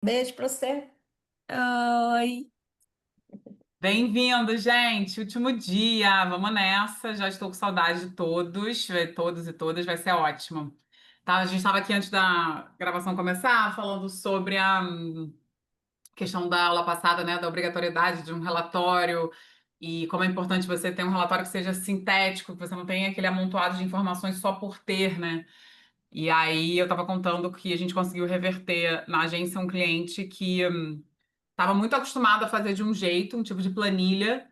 Beijo pra você. Oi. Bem-vindo, gente. Último dia. Vamos nessa. Já estou com saudade de todos, todos e todas. Vai ser ótimo. Tá, a gente estava aqui antes da gravação começar, falando sobre a questão da aula passada, né, da obrigatoriedade de um relatório e como é importante você ter um relatório que seja sintético, que você não tenha aquele amontoado de informações só por ter, né? E aí eu estava contando que a gente conseguiu reverter na agência um cliente que estava muito acostumado a fazer de um jeito, um tipo de planilha,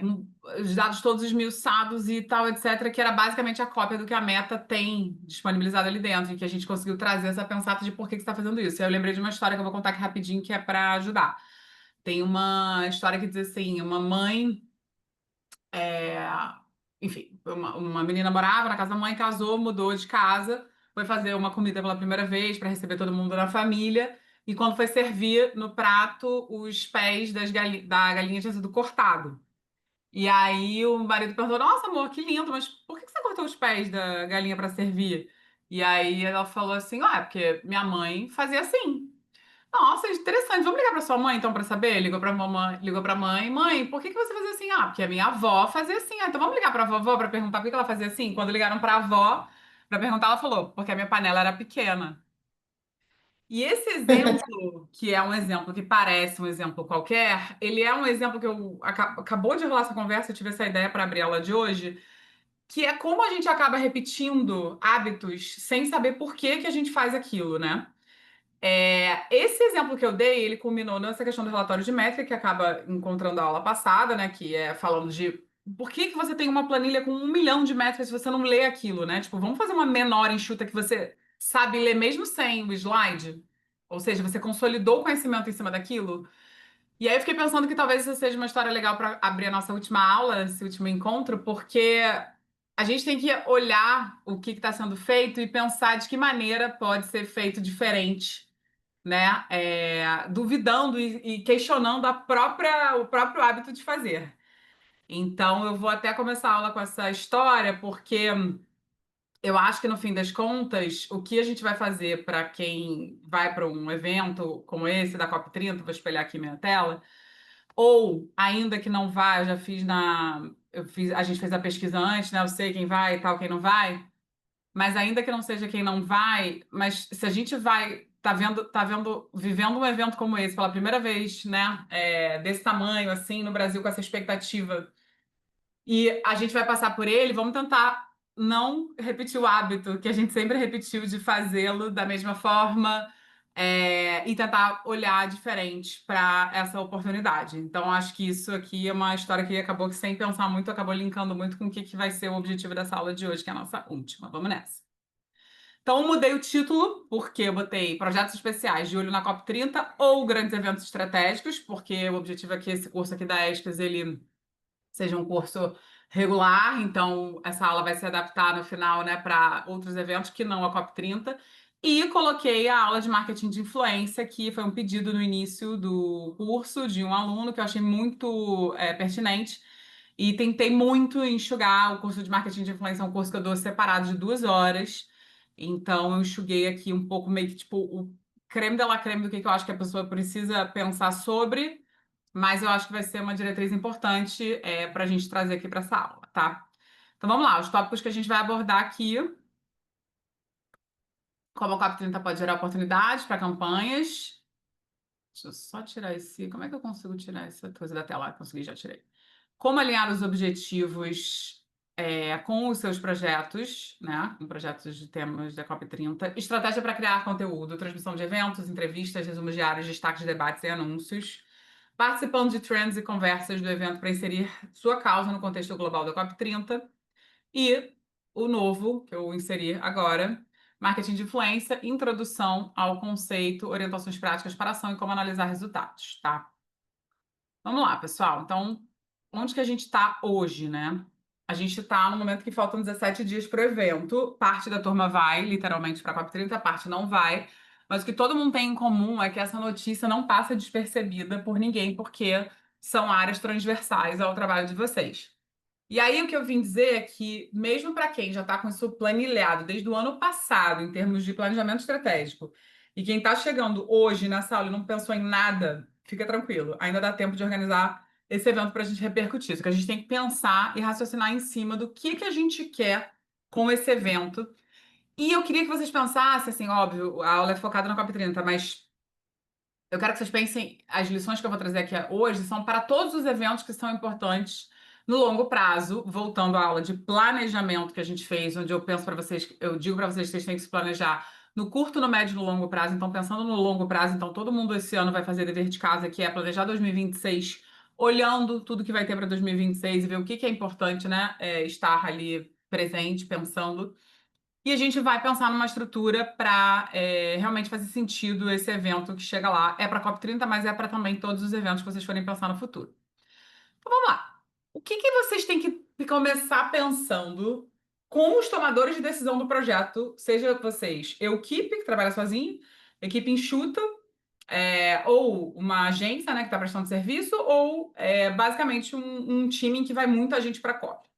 com os dados todos esmiuçados e tal, etc., que era basicamente a cópia do que a Meta tem disponibilizado ali dentro, e que a gente conseguiu trazer essa pensata de por que que você está fazendo isso. E aí eu lembrei de uma história que eu vou contar aqui rapidinho, que é para ajudar. Tem uma história que diz assim: uma mãe, é, enfim, uma menina morava na casa da mãe, casou, mudou de casa, foi fazer uma comida pela primeira vez para receber todo mundo da família. E quando foi servir no prato, os pés da galinha tinham sido cortados. E aí o marido perguntou: Nossa, amor, que lindo, mas por que que você cortou os pés da galinha para servir? E aí ela falou assim: Ah, porque minha mãe fazia assim. Nossa, interessante. Vamos ligar para sua mãe então para saber? Ligou para mamãe, ligou para mãe. Mãe, por que que você fazia assim? Ah, porque a minha avó fazia assim. Ah, então vamos ligar para a vovó para perguntar por que que ela fazia assim. Quando ligaram para a avó para perguntar, ela falou: Porque a minha panela era pequena. E esse exemplo, que é um exemplo que parece um exemplo qualquer, ele é um exemplo que acabou de rolar essa conversa, eu tive essa ideia para abrir ela de hoje, que é como a gente acaba repetindo hábitos sem saber por que que a gente faz aquilo, né? Esse exemplo que eu dei, ele culminou nessa questão do relatório de métrica, que acaba encontrando a aula passada, né? Que é falando de por que que você tem uma planilha com 1 milhão de métricas se você não lê aquilo, né? Tipo, vamos fazer uma menor enxuta que você sabe ler mesmo sem o slide? Ou seja, você consolidou o conhecimento em cima daquilo? E aí eu fiquei pensando que talvez isso seja uma história legal para abrir a nossa última aula, esse último encontro, porque a gente tem que olhar o que está sendo feito e pensar de que maneira pode ser feito diferente, né? Duvidando e questionando o próprio hábito de fazer. Então, eu vou até começar a aula com essa história, porque eu acho que no fim das contas, o que a gente vai fazer para quem vai para um evento como esse da COP30, vou espelhar aqui minha tela, ou ainda que não vá, a gente fez a pesquisa antes, né? Eu sei quem vai e tal, quem não vai. Mas ainda que não seja quem não vai, mas se a gente vai, vivendo um evento como esse pela primeira vez, né, desse tamanho, assim, no Brasil, com essa expectativa, e a gente vai passar por ele, vamos tentar não repetir o hábito que a gente sempre repetiu de fazê-lo da mesma forma, e tentar olhar diferente para essa oportunidade. Então, acho que isso aqui é uma história que acabou que, sem pensar muito, acabou linkando muito com o que vai ser o objetivo dessa aula de hoje, que é a nossa última. Vamos nessa. Então, eu mudei o título, porque eu botei projetos especiais de olho na COP30 ou grandes eventos estratégicos, porque o objetivo é que esse curso aqui da ESPES, ele seja um curso regular, então essa aula vai se adaptar no final, né, para outros eventos que não a COP30. E coloquei a aula de marketing de influência, que foi um pedido no início do curso de um aluno que eu achei muito pertinente. E tentei muito enxugar. O curso de marketing de influência é um curso que eu dou separado de 2 horas. Então, eu enxuguei aqui um pouco, meio que tipo, o creme de la creme do que eu acho que a pessoa precisa pensar sobre, mas eu acho que vai ser uma diretriz importante para a gente trazer aqui para essa aula, tá? Então, vamos lá. Os tópicos que a gente vai abordar aqui: como a COP30 pode gerar oportunidades para campanhas. Deixa eu só tirar esse. Como é que eu consigo tirar essa coisa da tela? Consegui, já tirei. Como alinhar os objetivos com os seus projetos, né? Com projetos de temas da COP30. Estratégia para criar conteúdo, transmissão de eventos, entrevistas, resumos diários, destaques, debates e anúncios. Participando de trends e conversas do evento para inserir sua causa no contexto global da COP30. E o novo, que eu inseri agora, marketing de influência, introdução ao conceito, orientações práticas para ação e como analisar resultados, tá? Vamos lá, pessoal. Então, onde que a gente está hoje, né? A gente está no momento que faltam 17 dias para o evento. Parte da turma vai, literalmente, para a COP30, parte não vai. Mas o que todo mundo tem em comum é que essa notícia não passa despercebida por ninguém, porque são áreas transversais ao trabalho de vocês. E aí, o que eu vim dizer é que, mesmo para quem já está com isso planilhado desde o ano passado, em termos de planejamento estratégico, E quem está chegando hoje nessa aula e não pensou em nada, fica tranquilo. Ainda dá tempo de organizar esse evento para a gente repercutir. Só que a gente tem que pensar e raciocinar em cima do que a gente quer com esse evento. E eu queria que vocês pensassem, assim, óbvio, a aula é focada na COP30, mas eu quero que vocês pensem, as lições que eu vou trazer aqui hoje são para todos os eventos que são importantes no longo prazo, voltando à aula de planejamento que a gente fez, onde eu penso para vocês, eu digo para vocês que vocês têm que se planejar no curto, no médio e no longo prazo. Então, pensando no longo prazo, então todo mundo esse ano vai fazer dever de casa, que é planejar 2026, olhando tudo que vai ter para 2026 e ver o que é importante, né? Estar ali presente, pensando. E a gente vai pensar numa estrutura para realmente fazer sentido esse evento que chega lá. É para a COP30, mas é para também todos os eventos que vocês forem pensar no futuro. Então vamos lá. O que vocês têm que começar pensando com os tomadores de decisão do projeto, seja vocês equipe, que trabalha sozinho, equipe enxuta, ou uma agência, né, que está prestando serviço, ou basicamente um time em que vai muita gente para a COP.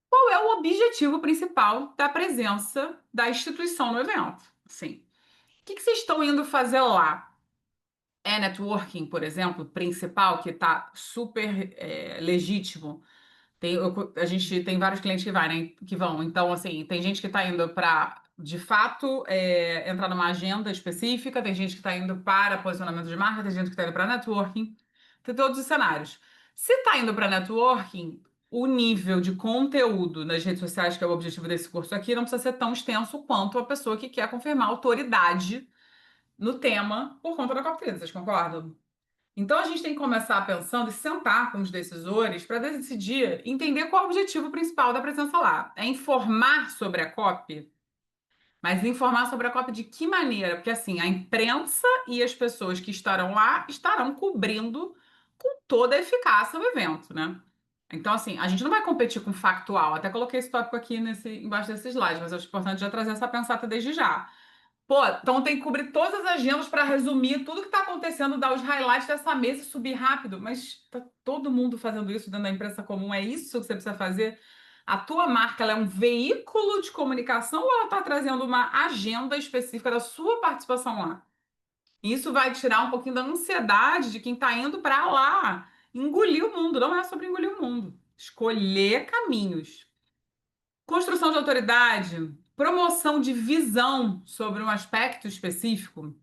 Qual é o objetivo principal da presença da instituição no evento? Sim. O que vocês estão indo fazer lá? É networking, por exemplo, principal, que está super legítimo. A gente tem vários clientes que, né, que vão. Então, assim, tem gente que está indo para, de fato, entrar numa agenda específica, tem gente que está indo para posicionamento de marca, tem gente que está indo para networking, tem todos os cenários. Se está indo para networking, o nível de conteúdo nas redes sociais, que é o objetivo desse curso aqui, não precisa ser tão extenso quanto a pessoa que quer confirmar autoridade no tema por conta da COP30, vocês concordam? Então a gente tem que começar pensando e sentar com os decisores para decidir, entender qual é o objetivo principal da presença lá. É informar sobre a COP, mas informar sobre a COP de que maneira? Porque assim, a imprensa e as pessoas que estarão lá estarão cobrindo com toda a eficácia o evento, né? Então, assim, a gente não vai competir com factual. Até coloquei esse tópico aqui embaixo desse slide, mas acho importante já trazer essa pensata desde já. Pô, então tem que cobrir todas as agendas para resumir tudo que está acontecendo, dar os highlights dessa mesa e subir rápido. Mas tá todo mundo fazendo isso dentro da imprensa comum? É isso que você precisa fazer? A tua marca, ela é um veículo de comunicação ou ela está trazendo uma agenda específica da sua participação lá? Isso vai tirar um pouquinho da ansiedade de quem está indo para lá engolir o mundo. Não é sobre engolir o mundo. Escolher caminhos. Construção de autoridade, promoção de visão sobre um aspecto específico,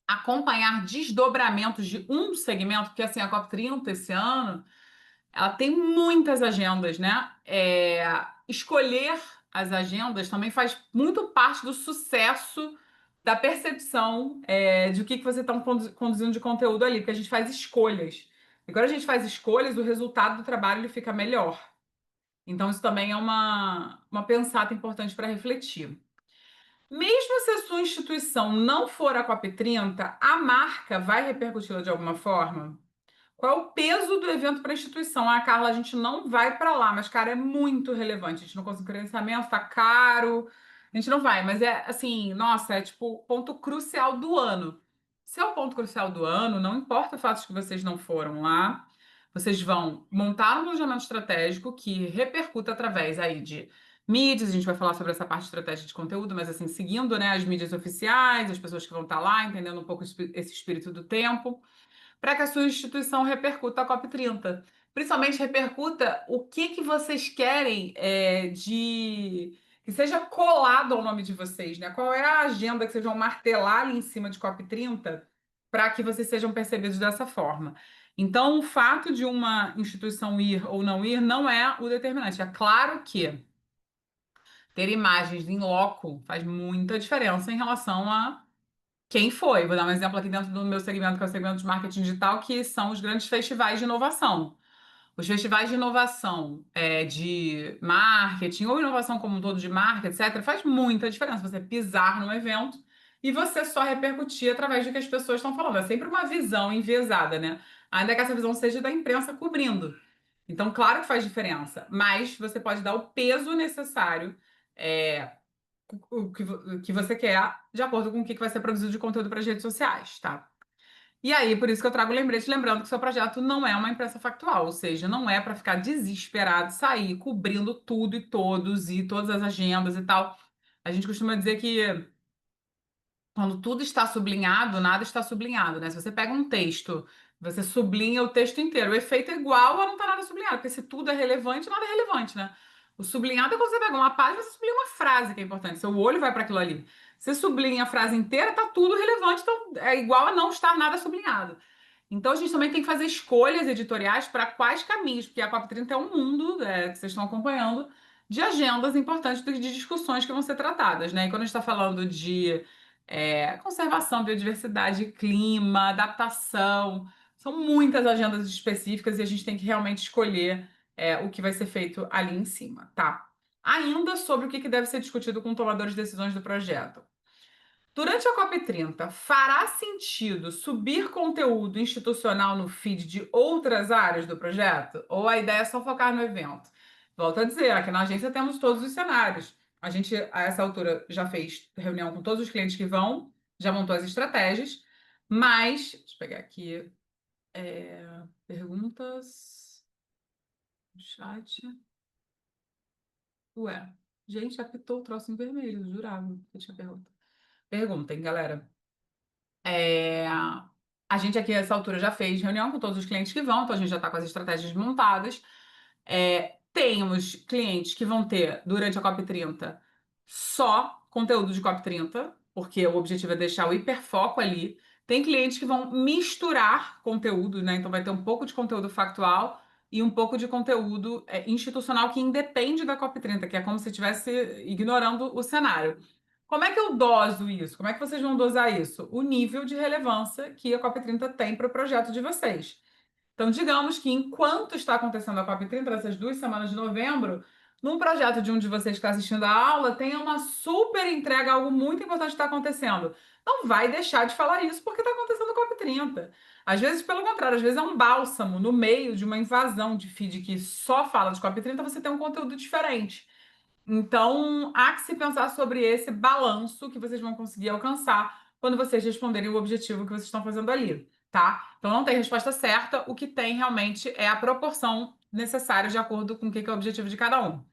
acompanhar desdobramentos de um segmento, porque assim, a COP30 esse ano, ela tem muitas agendas, né? Escolher as agendas também faz muito parte do sucesso da percepção de o que você está conduzindo de conteúdo ali, porque a gente faz escolhas. E quando a gente faz escolhas, o resultado do trabalho ele fica melhor. Então, isso também é uma pensata importante para refletir. Mesmo se a sua instituição não for a COP30, a marca vai repercuti-la de alguma forma? Qual é o peso do evento para a instituição? Ah, Carla, a gente não vai para lá, mas, cara, é muito relevante. A gente não consegue credenciamento, tá caro. A gente não vai, mas é assim, nossa, é tipo o ponto crucial do ano. Se é o ponto crucial do ano, não importa o fato de que vocês não foram lá, vocês vão montar um planejamento estratégico que repercuta através aí de mídias, a gente vai falar sobre essa parte de estratégia de conteúdo, mas assim, seguindo, né, as mídias oficiais, as pessoas que vão estar lá, entendendo um pouco esse espírito do tempo para que a sua instituição repercuta a COP30. Principalmente repercuta o que vocês querem de que seja colado ao nome de vocês, né? Qual é a agenda que vocês vão martelar ali em cima de COP30 para que vocês sejam percebidos dessa forma. Então, o fato de uma instituição ir ou não ir não é o determinante. É claro que ter imagens em loco faz muita diferença em relação a quem foi? Vou dar um exemplo aqui dentro do meu segmento, que é o segmento de marketing digital, que são os grandes festivais de inovação. Os festivais de inovação de marketing, ou inovação como um todo de marca, etc., faz muita diferença você pisar no evento e você só repercutir através do que as pessoas estão falando. É sempre uma visão enviesada, né? Ainda que essa visão seja da imprensa cobrindo. Então, claro que faz diferença, mas você pode dar o peso necessário é, o que você quer, de acordo com o que vai ser produzido de conteúdo para as redes sociais, tá? E aí, por isso que eu trago o lembrete, lembrando que o seu projeto não é uma imprensa factual, ou seja, não é para ficar desesperado, sair cobrindo tudo e todos, e todas as agendas e tal. A gente costuma dizer que quando tudo está sublinhado, nada está sublinhado, né? Se você pega um texto, você sublinha o texto inteiro, o efeito é igual a não estar nada sublinhado, porque se tudo é relevante, nada é relevante, né? O sublinhado é quando você pega uma página, você sublinha uma frase que é importante, seu olho vai para aquilo ali. Você sublinha a frase inteira, tá tudo relevante, então é igual a não estar nada sublinhado. Então, a gente também tem que fazer escolhas editoriais para quais caminhos, porque a COP30 é um mundo, que vocês estão acompanhando, de agendas importantes de discussões que vão ser tratadas, né? E quando a gente está falando de conservação, biodiversidade, clima, adaptação, são muitas agendas específicas e a gente tem que realmente escolher o que vai ser feito ali em cima, tá? Ainda sobre o que deve ser discutido com tomadores de decisões do projeto. Durante a COP30, fará sentido subir conteúdo institucional no feed de outras áreas do projeto? Ou a ideia é só focar no evento? Volto a dizer, aqui na agência temos todos os cenários. A gente, a essa altura, já fez reunião com todos os clientes que vão, já montou as estratégias, mas, deixa eu pegar aqui, perguntas no chat. Ué, gente, apitou o troço em vermelho, jurava que tinha pergunta. Perguntem, galera. É, a gente aqui, nessa altura, já fez reunião com todos os clientes que vão, então a gente já está com as estratégias montadas. Temos clientes que vão ter, durante a COP30, só conteúdo de COP30, porque o objetivo é deixar o hiperfoco ali. Tem clientes que vão misturar conteúdo, né? Então vai ter um pouco de conteúdo factual e um pouco de conteúdo institucional que independe da COP30, que é como se estivesse ignorando o cenário. Como é que eu doso isso? Como é que vocês vão dosar isso? O nível de relevância que a COP30 tem para o projeto de vocês. Então, digamos que enquanto está acontecendo a COP30, nessas 2 semanas de novembro, num projeto de um de vocês que está assistindo a aula, tenha uma super entrega, algo muito importante que está acontecendo. Não vai deixar de falar isso porque está acontecendo a COP30. Às vezes, pelo contrário, às vezes é um bálsamo no meio de uma invasão de feed que só fala de COP30, você tem um conteúdo diferente. Então, há que se pensar sobre esse balanço que vocês vão conseguir alcançar quando vocês responderem o objetivo que vocês estão fazendo ali, tá? Então, não tem resposta certa, o que tem realmente é a proporção necessária de acordo com o que é o objetivo de cada um.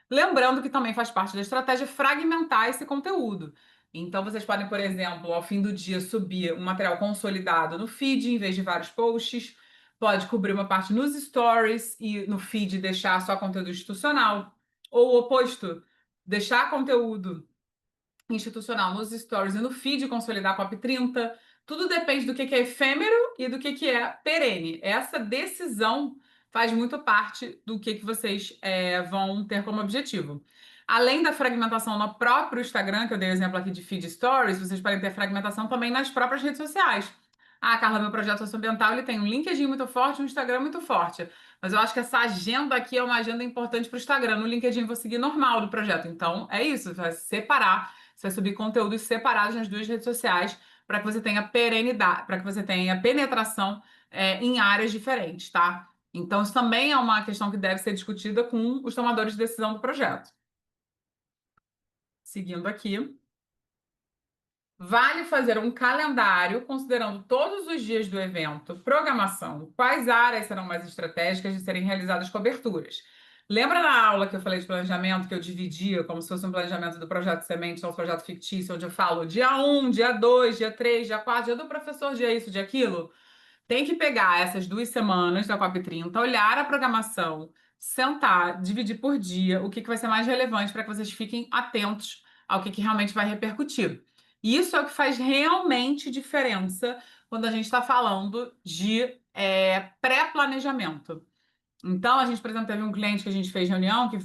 Lembrando que também faz parte da estratégia fragmentar esse conteúdo. Então, vocês podem, por exemplo, ao fim do dia, subir um material consolidado no feed em vez de vários posts. Pode cobrir uma parte nos stories e no feed deixar só conteúdo institucional. Ou o oposto, deixar conteúdo institucional nos stories e no feed consolidar a COP30. Tudo depende do que é efêmero e do que é perene. Essa decisão faz muito parte do que vocês vão ter como objetivo. Além da fragmentação no próprio Instagram, que eu dei o exemplo aqui de feed stories, vocês podem ter fragmentação também nas próprias redes sociais. Ah, Carla, meu projeto socioambiental ele tem um LinkedIn muito forte, um Instagram muito forte. Mas eu acho que essa agenda aqui é uma agenda importante para o Instagram. No LinkedIn eu vou seguir normal do projeto. Então, é isso, vai separar, você vai subir conteúdos separados nas duas redes sociais para que você tenha perenidade, para que você tenha penetração em áreas diferentes, tá? Então, isso também é uma questão que deve ser discutida com os tomadores de decisão do projeto. Seguindo aqui. Vale fazer um calendário considerando todos os dias do evento, programação, quais áreas serão mais estratégicas de serem realizadas coberturas. Lembra na aula que eu falei de planejamento, que eu dividia como se fosse um planejamento do projeto Semente, ou um projeto fictício, onde eu falo dia 1, dia 2, dia 3, dia 4, dia do professor, dia isso, dia aquilo? Tem que pegar essas 2 semanas da COP30, olhar a programação, sentar, dividir por dia o que vai ser mais relevante para que vocês fiquem atentos ao que realmente vai repercutir. E isso é o que faz realmente diferença quando a gente está falando de pré-planejamento. Então, a gente, por exemplo, teve um cliente que a gente fez reunião que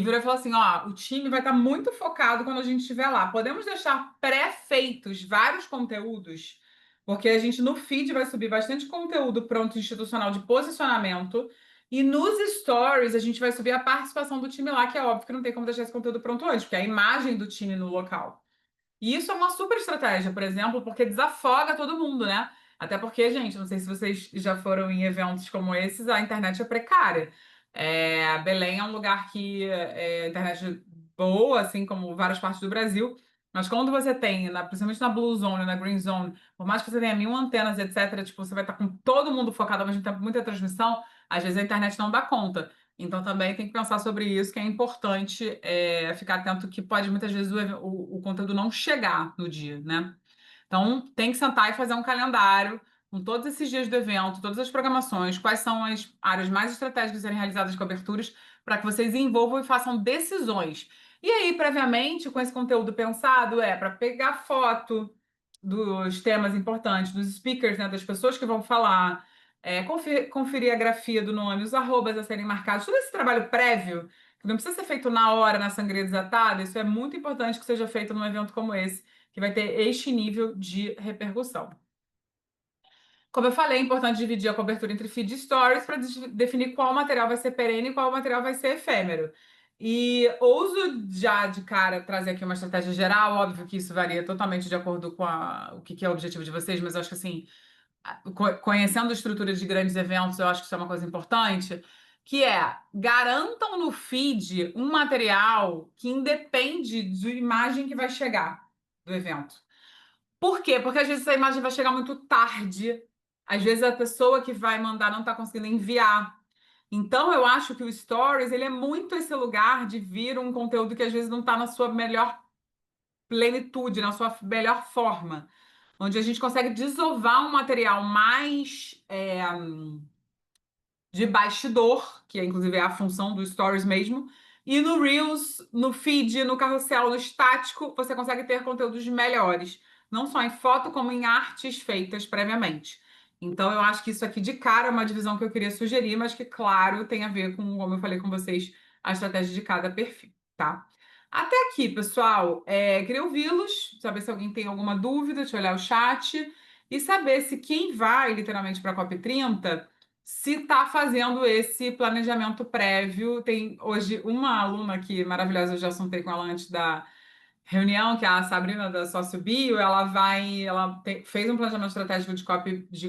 virou e falou assim: ó, o time vai estar muito focado quando a gente estiver lá. Podemos deixar pré-feitos vários conteúdos, porque a gente no feed vai subir bastante conteúdo pronto institucional de posicionamento. E nos stories a gente vai subir a participação do time lá, que é óbvio que não tem como deixar esse conteúdo pronto antes, porque é a imagem do time no local. E isso é uma super estratégia, por exemplo, porque desafoga todo mundo, né? Até porque, gente, não sei se vocês já foram em eventos como esses, a internet é precária. Belém é um lugar que a internet boa, assim como várias partes do Brasil, mas quando você tem, principalmente na Blue Zone, na Green Zone, por mais que você tenha 1.000 antenas, etc., tipo, você vai estar com todo mundo focado ao mesmo tempo, muita transmissão, às vezes a internet não dá conta. Então também tem que pensar sobre isso, que é importante ficar atento que pode muitas vezes o conteúdo não chegar no dia, né? Então tem que sentar e fazer um calendário com todos esses dias do evento, todas as programações, quais são as áreas mais estratégicas a serem realizadas de coberturas, para que vocês envolvam e façam decisões. E aí, previamente, com esse conteúdo pensado, para pegar foto dos temas importantes, dos speakers, né, das pessoas que vão falar, conferir a grafia do nome, os arrobas a serem marcados, todo esse trabalho prévio, que não precisa ser feito na hora, na sangria desatada, isso é muito importante que seja feito num evento como esse, que vai ter este nível de repercussão. Como eu falei, é importante dividir a cobertura entre feed e stories para definir qual material vai ser perene e qual material vai ser efêmero. E ouso já de cara trazer aqui uma estratégia geral, óbvio que isso varia totalmente de acordo com o que é o objetivo de vocês, mas eu acho que assim, conhecendo a estrutura de grandes eventos, eu acho que isso é uma coisa importante, que é garantam no feed um material que independe da imagem que vai chegar do evento. Por quê? Porque às vezes essa imagem vai chegar muito tarde, às vezes a pessoa que vai mandar não está conseguindo enviar. Então, eu acho que o Stories, ele é muito esse lugar de vir um conteúdo que às vezes não está na sua melhor plenitude, na sua melhor forma, onde a gente consegue desovar um material mais de bastidor, que inclusive é a função do Stories mesmo. E no Reels, no feed, no carrossel, no estático, você consegue ter conteúdos melhores, não só em foto, como em artes feitas previamente. Então, eu acho que isso aqui de cara é uma divisão que eu queria sugerir, mas que, claro, tem a ver com, como eu falei com vocês, a estratégia de cada perfil, tá? Até aqui, pessoal, queria ouvi-los, saber se alguém tem alguma dúvida, deixa eu olhar o chat, e saber se quem vai literalmente para a COP30 se está fazendo esse planejamento prévio. Tem hoje uma aluna aqui maravilhosa, eu já assuntei com ela antes da reunião, que é a Sabrina da Sócio Bio, fez um planejamento estratégico de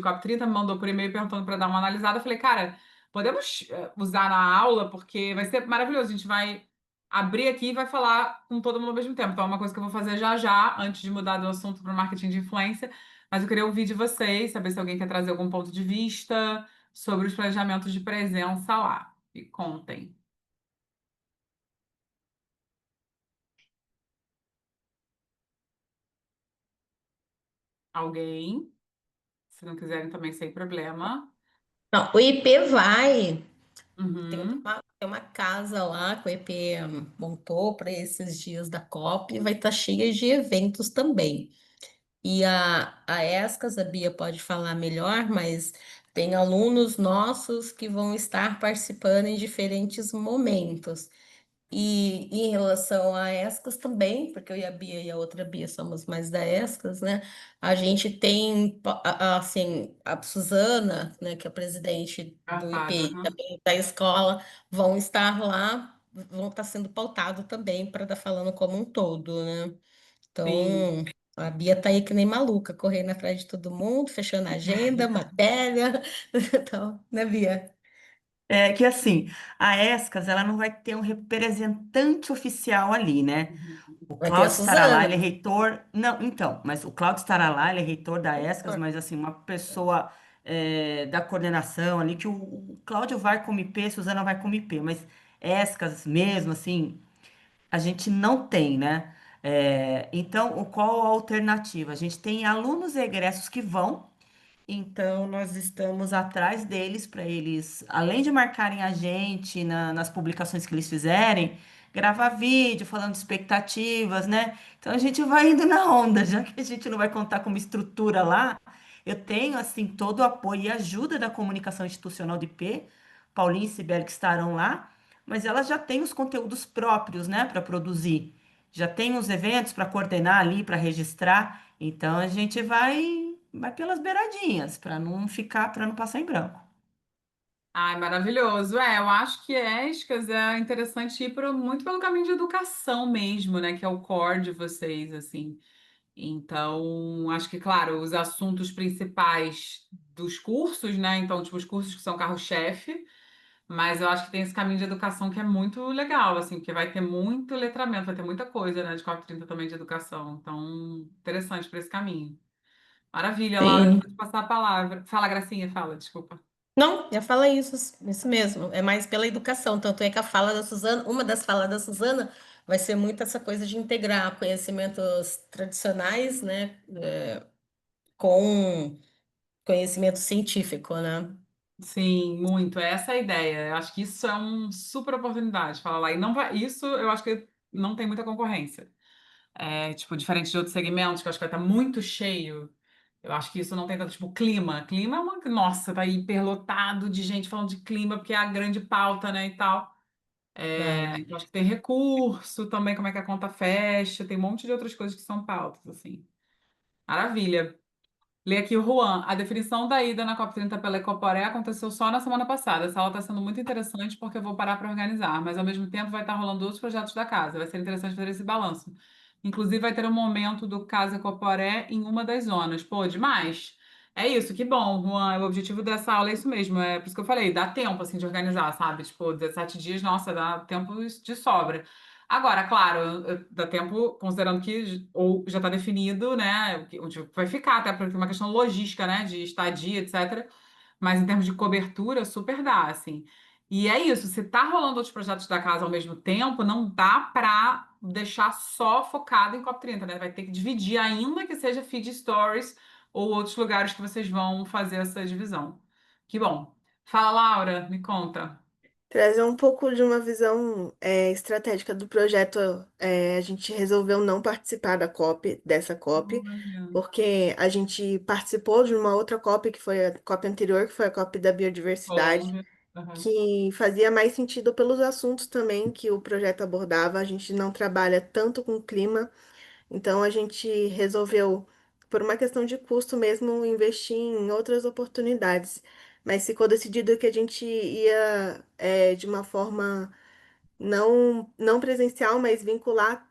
COP 30, me mandou por e-mail perguntando para dar uma analisada. Eu falei, cara, podemos usar na aula, porque vai ser maravilhoso. A gente vai abrir aqui e vai falar com todo mundo ao mesmo tempo. Então, é uma coisa que eu vou fazer já já, antes de mudar do assunto para o marketing de influência. Mas eu queria ouvir de vocês, saber se alguém quer trazer algum ponto de vista sobre os planejamentos de presença lá. Me contem. Alguém? Se não quiserem, também sem problema. Não, o IP vai. Uhum. Tem uma casa lá que o IP montou para esses dias da COP e vai estar cheia de eventos também. E a ESCAS, a Bia pode falar melhor, mas tem alunos nossos que vão estar participando em diferentes momentos. E em relação a ESCAS também, porque eu e a Bia e a outra Bia somos mais da ESCAS, né? A gente tem, assim, a Suzana, né, que é a presidente do IP Garfada. e Aham. também da escola, vão estar lá, vão estar sendo pautados também para estar falando como um todo, né? Sim. Então, a Bia tá aí que nem maluca, correndo atrás de todo mundo, fechando a agenda, matéria, então, né, Bia? É que assim, a ESCAS, ela não vai ter um representante oficial ali, né? Uhum. O Vai ter a Cláudio estará lá, ele é Suzana. reitor. Não, então, mas o Cláudio estará lá, ele é reitor da ESCAS, mas assim, uma pessoa da coordenação ali, que o Cláudio vai como IP, Suzana vai como IP, mas ESCAS mesmo, assim, a gente não tem, né? Então, qual a alternativa? A gente tem alunos e egressos que vão. Então, nós estamos atrás deles para eles, além de marcarem a gente nas publicações que eles fizerem, gravar vídeo falando de expectativas, né? Então, a gente vai indo na onda, já que a gente não vai contar com uma estrutura lá. Eu tenho, assim, todo o apoio e ajuda da comunicação institucional de IP, Paulinho e Sibeli que estarão lá, mas elas já têm os conteúdos próprios, né, para produzir. Já tem os eventos para coordenar ali, para registrar. Então, a gente vai pelas beiradinhas, para não passar em branco. Ai, maravilhoso. Eu acho que ESCAS é interessante ir muito pelo caminho de educação mesmo, né? Que é o core de vocês, assim. Então, acho que, claro, os assuntos principais dos cursos, né? Então, tipo, os cursos que são carro-chefe, mas eu acho que tem esse caminho de educação que é muito legal, assim, porque vai ter muito letramento, vai ter muita coisa, né, de 430 também de educação. Então, interessante para esse caminho. Maravilha, Laura, Sim. pode passar a palavra. Fala, Gracinha, fala, desculpa. Não, ia falar isso mesmo. É mais pela educação. Tanto é que a fala da Suzana, uma das falas da Suzana, vai ser muito essa coisa de integrar conhecimentos tradicionais, né, com conhecimento científico, né? Sim, muito. Essa é a ideia. Eu acho que isso é uma super oportunidade. Falar lá. E não vai, isso eu acho que não tem muita concorrência. É, tipo, diferente de outros segmentos, que eu acho que vai estar muito cheio. Eu acho que isso não tem tanto, tipo, clima. Clima é uma. Nossa, tá hiperlotado de gente falando de clima, porque é a grande pauta, né, e tal. É, É. então, acho que tem recurso também, como é que a conta fecha, tem um monte de outras coisas que são pautas, assim. Maravilha. Lê aqui o Juan. A definição da ida na COP30 pela Ecoporé aconteceu só na semana passada. Essa aula está sendo muito interessante porque eu vou parar para organizar, mas ao mesmo tempo vai estar rolando outros projetos da casa. Vai ser interessante fazer esse balanço. Inclusive, vai ter um momento do Casa Ecoporé em uma das zonas. Pô, demais. É isso, que bom, Juan. O objetivo dessa aula é isso mesmo. É por isso que eu falei, dá tempo assim de organizar, sabe? Tipo, 17 dias, nossa, dá tempo de sobra. Agora, claro, dá tempo, considerando que ou já está definido, né, onde vai ficar, até porque é uma questão logística, né, de estadia, etc. Mas em termos de cobertura, super dá, assim. E é isso, se tá rolando outros projetos da casa ao mesmo tempo, não dá para deixar só focado em COP30, né? Vai ter que dividir, ainda que seja feed stories ou outros lugares que vocês vão fazer essa divisão. Que bom. Fala, Laura, me conta. Trazer um pouco de uma visão estratégica do projeto. A gente resolveu não participar da COP, dessa COP, Olha, porque a gente participou de uma outra COP, que foi a COP anterior, que foi a COP da biodiversidade, Colômbia. Aham. que fazia mais sentido pelos assuntos também que o projeto abordava. A gente não trabalha tanto com clima, então a gente resolveu, por uma questão de custo mesmo, investir em outras oportunidades. Mas ficou decidido que a gente ia, de uma forma não presencial, mas vincular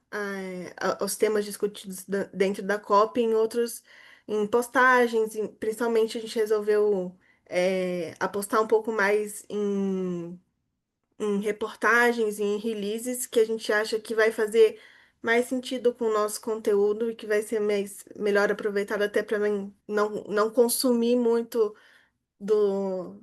aos temas discutidos dentro da COP em outros, em postagens, principalmente a gente resolveu apostar um pouco mais em reportagens e em releases que a gente acha que vai fazer mais sentido com o nosso conteúdo e que vai ser melhor aproveitado até para não consumir muito do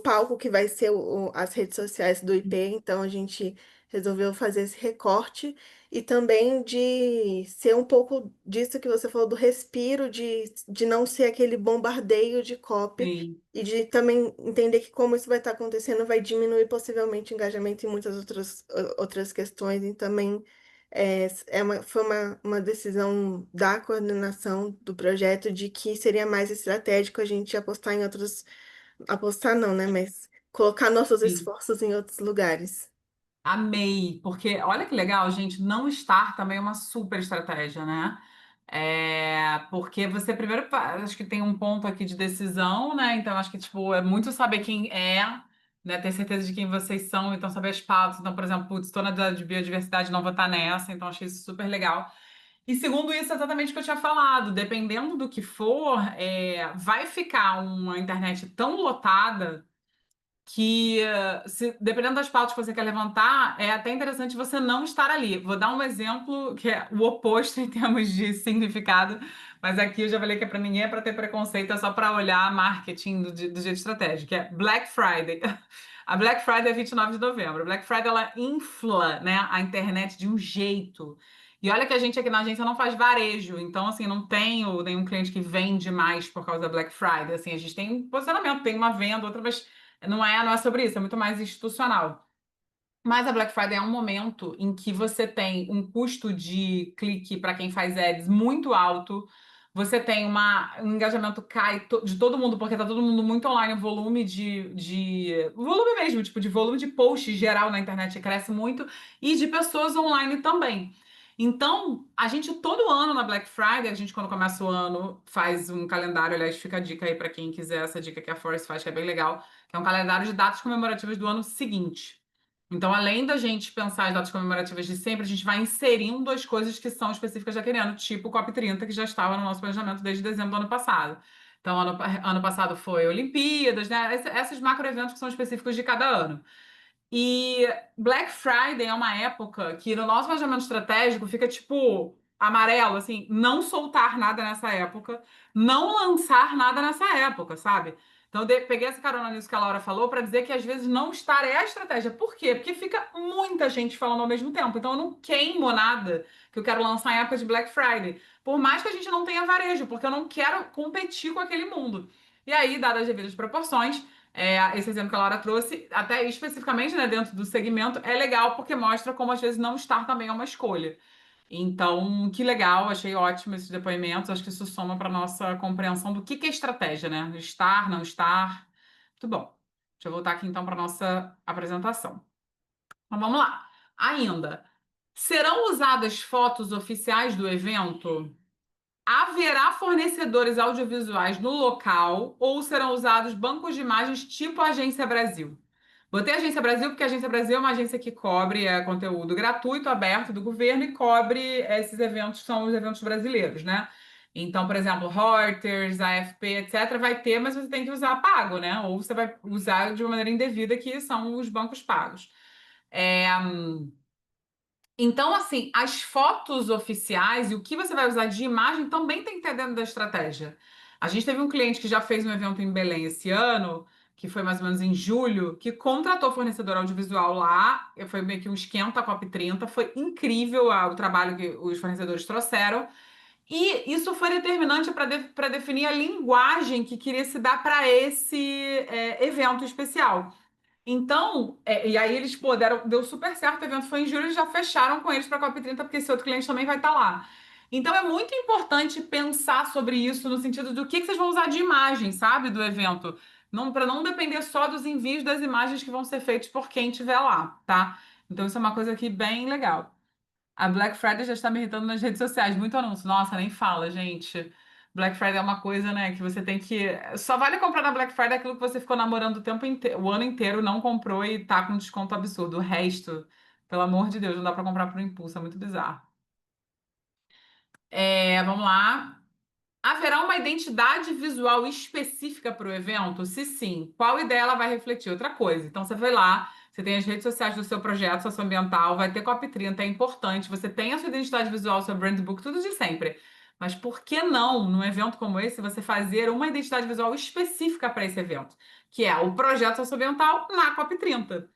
palco que vai ser as redes sociais do IP, então a gente resolveu fazer esse recorte e também de ser um pouco disso que você falou, do respiro, de não ser aquele bombardeio de copy Sim, e de também entender que como isso vai estar acontecendo vai diminuir possivelmente o engajamento em muitas outras questões e também foi uma decisão da coordenação do projeto de que seria mais estratégico a gente apostar em outros. Apostar não, né? Mas colocar nossos sim. esforços em outros lugares. Amei, porque olha que legal, gente, não estar também é uma super estratégia, né? É, porque você primeiro, acho que tem um ponto aqui de decisão, né? Então, acho que, tipo, é muito saber quem é, né? Ter certeza de quem vocês são, então saber as pautas. Então, por exemplo, putz, estou na de biodiversidade, não vou estar nessa, então achei isso super legal. E segundo isso, é exatamente o que eu tinha falado, dependendo do que for, vai ficar uma internet tão lotada que, dependendo das pautas que você quer levantar, é até interessante você não estar ali. Vou dar um exemplo que é o oposto em termos de significado, mas aqui eu já falei que é para ninguém é para ter preconceito, é só para olhar marketing do jeito estratégico, que é Black Friday. A Black Friday é 29 de novembro. A Black Friday ela infla, né, a internet de um jeito. E olha que a gente aqui na agência não faz varejo, então assim, não tenho nenhum cliente que vende mais por causa da Black Friday. Assim, a gente tem um posicionamento, tem uma venda, outra, mas não é sobre isso, é muito mais institucional. Mas a Black Friday é um momento em que você tem um custo de clique para quem faz ads muito alto. Você tem um engajamento de todo mundo, porque tá todo mundo muito online, o volume de volume mesmo, tipo, de volume de post geral na internet cresce muito, e de pessoas online também. Então, a gente todo ano na Black Friday, a gente quando começa o ano faz um calendário, aliás, fica a dica aí para quem quiser essa dica que a Force faz, que é bem legal, que é um calendário de datas comemorativas do ano seguinte. Então, além da gente pensar as datas comemorativas de sempre, a gente vai inserindo as coisas que são específicas daquele ano, tipo o COP30, que já estava no nosso planejamento desde dezembro do ano passado. Então, ano passado foi Olimpíadas, né? Esses macro-eventos que são específicos de cada ano. E Black Friday é uma época que no nosso planejamento estratégico fica tipo amarelo, assim, não soltar nada nessa época, não lançar nada nessa época, sabe? Então, peguei essa carona nisso que a Laura falou para dizer que às vezes não estar é a estratégia. Por quê? Porque fica muita gente falando ao mesmo tempo. Então, eu não queimo nada que eu quero lançar em época de Black Friday. Por mais que a gente não tenha varejo, porque eu não quero competir com aquele mundo. E aí, dadas as devidas proporções, esse exemplo que a Laura trouxe, até especificamente, né, dentro do segmento, é legal porque mostra como às vezes não estar também é uma escolha. Então, que legal, achei ótimo esses depoimentos. Acho que isso soma para nossa compreensão do que é estratégia, né? Estar, não estar. Muito bom. Deixa eu voltar aqui então para nossa apresentação. Então, vamos lá. Ainda. Serão usadas fotos oficiais do evento? Haverá fornecedores audiovisuais no local ou serão usados bancos de imagens tipo Agência Brasil? Botei Agência Brasil porque a Agência Brasil é uma agência que cobre conteúdo gratuito, aberto do governo e cobre esses eventos que são os eventos brasileiros, né? Então, por exemplo, Reuters, AFP, etc., vai ter, mas você tem que usar pago, né? Ou você vai usar de uma maneira indevida, que são os bancos pagos. É, Então, assim, as fotos oficiais e o que você vai usar de imagem também tem que ter dentro da estratégia. A gente teve um cliente que já fez um evento em Belém esse ano, que foi mais ou menos em julho, que contratou fornecedor audiovisual lá, foi meio que um esquenta COP30, foi incrível o trabalho que os fornecedores trouxeram, e isso foi determinante para definir a linguagem que queria se dar para esse evento especial. Então, e aí eles, pô, deu super certo, o evento foi em julho, eles já fecharam com eles para a COP30, porque esse outro cliente também vai estar lá. Então, é muito importante pensar sobre isso, no sentido do que vocês vão usar de imagem, sabe, do evento. Não, para não depender só dos envios das imagens que vão ser feitos por quem estiver lá, tá? Então, isso é uma coisa aqui bem legal. A Black Friday já está me irritando nas redes sociais. Muito anúncio. Nossa, nem fala, gente. Black Friday é uma coisa, né, que você tem que. Só vale comprar na Black Friday aquilo que você ficou namorando o tempo inteiro, o ano inteiro, não comprou e tá com desconto absurdo. O resto, pelo amor de Deus, não dá pra comprar por impulso, é muito bizarro. Vamos lá. Haverá uma identidade visual específica para o evento? Se sim, qual ideia ela vai refletir? Outra coisa. Então, você vai lá, você tem as redes sociais do seu projeto socioambiental, vai ter COP30, é importante, você tem a sua identidade visual, seu brand book, tudo de sempre. Mas por que não, num evento como esse, você fazer uma identidade visual específica para esse evento? Que é o projeto socioambiental na COP30.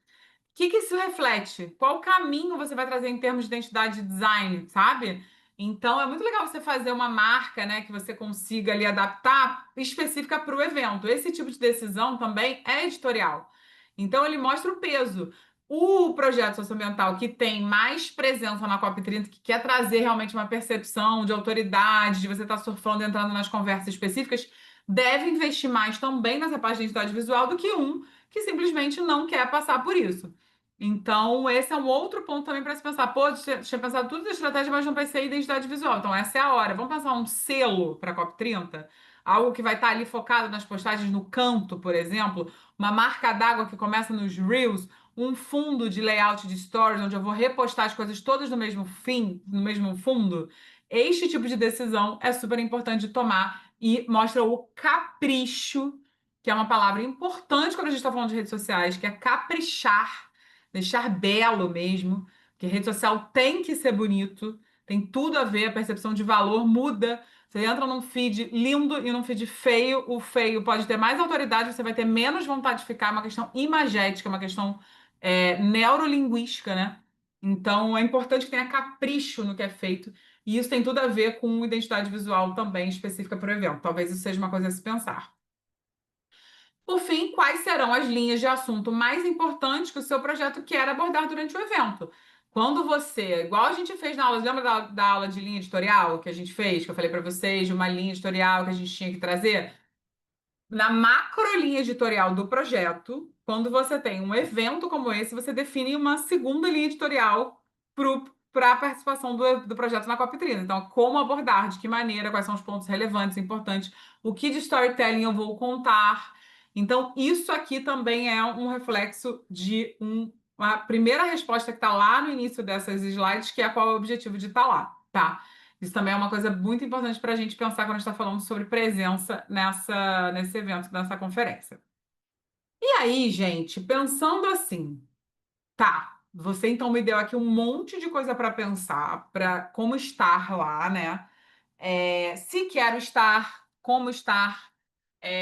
Que isso reflete? Qual caminho você vai trazer em termos de identidade de design, sabe? Então é muito legal você fazer uma marca, né, que você consiga ali adaptar específica para o evento. Esse tipo de decisão também é editorial. Então ele mostra o peso. O projeto socioambiental que tem mais presença na COP30, que quer trazer realmente uma percepção de autoridade, de você estar surfando, entrando nas conversas específicas, deve investir mais também nessa parte de identidade visual do que um que simplesmente não quer passar por isso. Então, esse é um outro ponto também para se pensar. Pô, tinha pensado tudo de estratégia, mas não pensei em identidade visual. Então, essa é a hora. Vamos pensar um selo para a COP30? Algo que vai estar ali focado nas postagens no canto, por exemplo. Uma marca d'água que começa nos Reels. Um fundo de layout de stories, onde eu vou repostar as coisas todas no mesmo fim, no mesmo fundo. Este tipo de decisão é super importante de tomar e mostra o capricho, que é uma palavra importante quando a gente está falando de redes sociais, que é caprichar, deixar belo mesmo, que rede social tem que ser bonito, tem tudo a ver, a percepção de valor muda. Você entra num feed lindo e num feed feio, o feio pode ter mais autoridade, você vai ter menos vontade de ficar, é uma questão imagética, é uma questão neurolinguística, né? Então é importante que tenha capricho no que é feito, e isso tem tudo a ver com identidade visual também específica para o evento. Talvez isso seja uma coisa a se pensar. Por fim, quais serão as linhas de assunto mais importantes que o seu projeto quer abordar durante o evento? Quando você, igual a gente fez na aula, lembra da aula de linha editorial que a gente fez, que eu falei para vocês, de uma linha editorial que a gente tinha que trazer? Na macrolinha editorial do projeto, quando você tem um evento como esse, você define uma segunda linha editorial para a participação do projeto na COP30. Então, como abordar, de que maneira, quais são os pontos relevantes, importantes, o que de storytelling eu vou contar. Então, isso aqui também é um reflexo de uma primeira resposta que está lá no início dessas slides, que é qual é o objetivo de estar lá, tá? Isso também é uma coisa muito importante para a gente pensar quando a gente está falando sobre presença nesse evento, nessa conferência. E aí, gente, pensando assim, tá, você então me deu aqui um monte de coisa para pensar, para como estar lá, né? Se quero estar, como estar,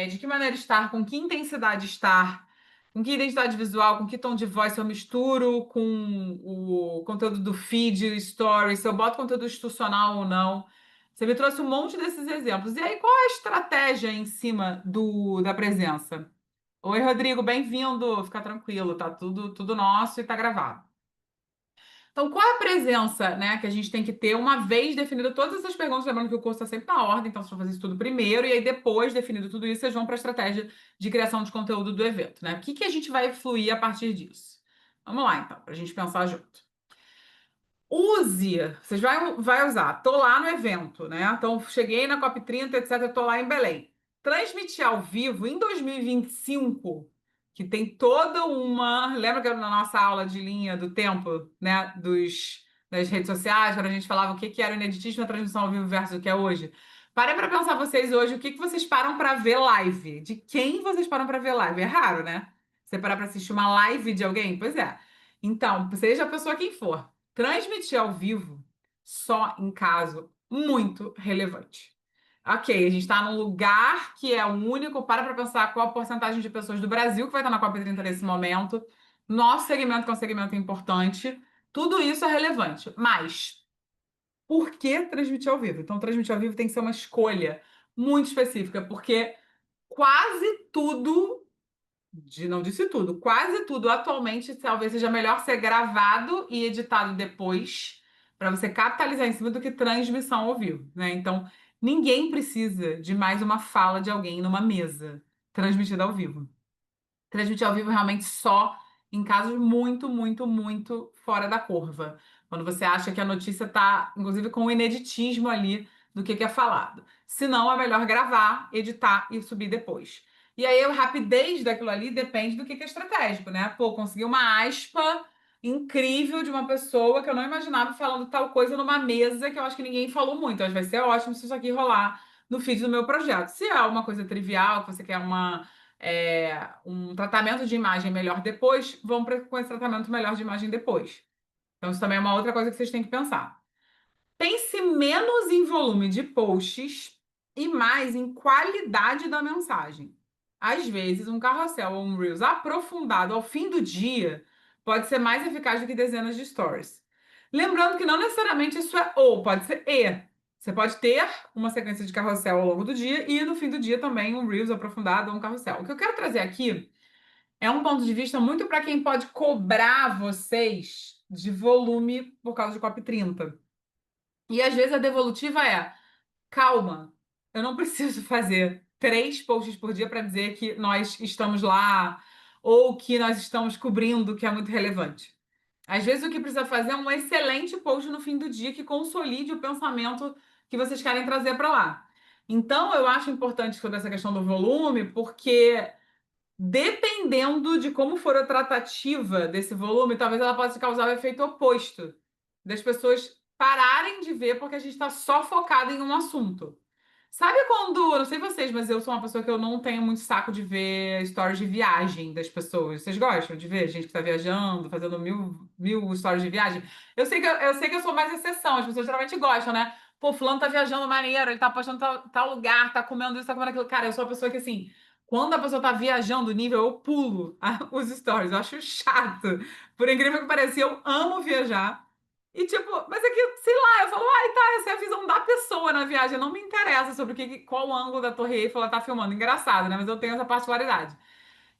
de que maneira estar, com que intensidade estar, com que identidade visual, com que tom de voz, se eu misturo com o conteúdo do feed, story, se eu boto conteúdo institucional ou não. Você me trouxe um monte desses exemplos. E aí, qual é a estratégia em cima da presença? Oi, Rodrigo, bem-vindo. Fica tranquilo, tá tudo nosso e tá gravado. Então, qual é a presença, né, que a gente tem que ter uma vez definido todas essas perguntas? Lembrando que o curso está sempre na ordem, então vocês vão fazer isso tudo primeiro, e aí depois, definido tudo isso, vocês vão para a estratégia de criação de conteúdo do evento, né? O que a gente vai fluir a partir disso? Vamos lá, então, para a gente pensar junto. Use, vocês vai usar, tô lá no evento, né? Então, cheguei na COP30, etc, tô lá em Belém. Transmitir ao vivo em 2025, que tem toda uma... Lembra que na nossa aula de linha do tempo, né? Das redes sociais, quando a gente falava o que era o ineditismo na transmissão ao vivo versus o que é hoje? Parem para pensar vocês hoje, o que vocês param para ver live? De quem vocês param para ver live? É raro, né? Você parar para assistir uma live de alguém? Pois é. Então, seja a pessoa quem for, transmitir ao vivo só em caso muito relevante. Ok, a gente está num lugar que é o único. Para pensar qual a porcentagem de pessoas do Brasil que vai estar na COP30 nesse momento. Nosso segmento, que é um segmento importante. Tudo isso é relevante. Mas por que transmitir ao vivo? Então, transmitir ao vivo tem que ser uma escolha muito específica, porque quase tudo não disse tudo, quase tudo atualmente talvez seja melhor ser gravado e editado depois, para você capitalizar em cima do que transmissão ao vivo, né? Então, ninguém precisa de mais uma fala de alguém numa mesa transmitida ao vivo. Transmitir ao vivo realmente só em casos muito, muito, muito fora da curva. Quando você acha que a notícia está, inclusive, com o ineditismo ali do que é falado. Se não, é melhor gravar, editar e subir depois. E aí, a rapidez daquilo ali depende do que é estratégico, né? Pô, consegui uma aspa incrível de uma pessoa que eu não imaginava falando tal coisa numa mesa que eu acho que ninguém falou muito. Acho que vai ser ótimo se isso aqui rolar no feed do meu projeto. Se é uma coisa trivial, que você quer um tratamento de imagem melhor depois, com esse tratamento melhor de imagem depois. Então, isso também é uma outra coisa que vocês têm que pensar. Pense menos em volume de posts e mais em qualidade da mensagem. Às vezes, um carrossel ou um Reels aprofundado ao fim do dia pode ser mais eficaz do que dezenas de stories. Lembrando que não necessariamente isso é ou, pode ser e. Você pode ter uma sequência de carrossel ao longo do dia e no fim do dia também um Reels aprofundado ou um carrossel. O que eu quero trazer aqui é um ponto de vista muito para quem pode cobrar vocês de volume por causa de COP30. E às vezes a devolutiva é: calma, eu não preciso fazer 3 posts por dia para dizer que nós estamos lá ou que nós estamos cobrindo o que é muito relevante. Às vezes o que precisa fazer é um excelente post no fim do dia que consolide o pensamento que vocês querem trazer para lá. Então, eu acho importante sobre essa questão do volume, porque dependendo de como for a tratativa desse volume, talvez ela possa causar o efeito oposto, das pessoas pararem de ver porque a gente está só focado em um assunto. Sabe quando, não sei vocês, mas eu sou uma pessoa que eu não tenho muito saco de ver stories de viagem das pessoas. Vocês gostam de ver gente que está viajando, fazendo mil stories de viagem? Eu sei que eu sou mais exceção, as pessoas geralmente gostam, né? Pô, fulano tá viajando maneiro, ele tá postando tal lugar, tá comendo isso, tá comendo aquilo. Cara, eu sou uma pessoa que, assim, quando a pessoa tá viajando nível, eu pulo os stories. Eu acho chato. Por incrível que pareça, eu amo viajar. E tipo, mas é que, sei lá, eu falo, ai, tá, essa é a visão da pessoa na viagem. Não me interessa sobre qual ângulo da Torre Eiffel ela tá filmando. Engraçado, né? Mas eu tenho essa particularidade.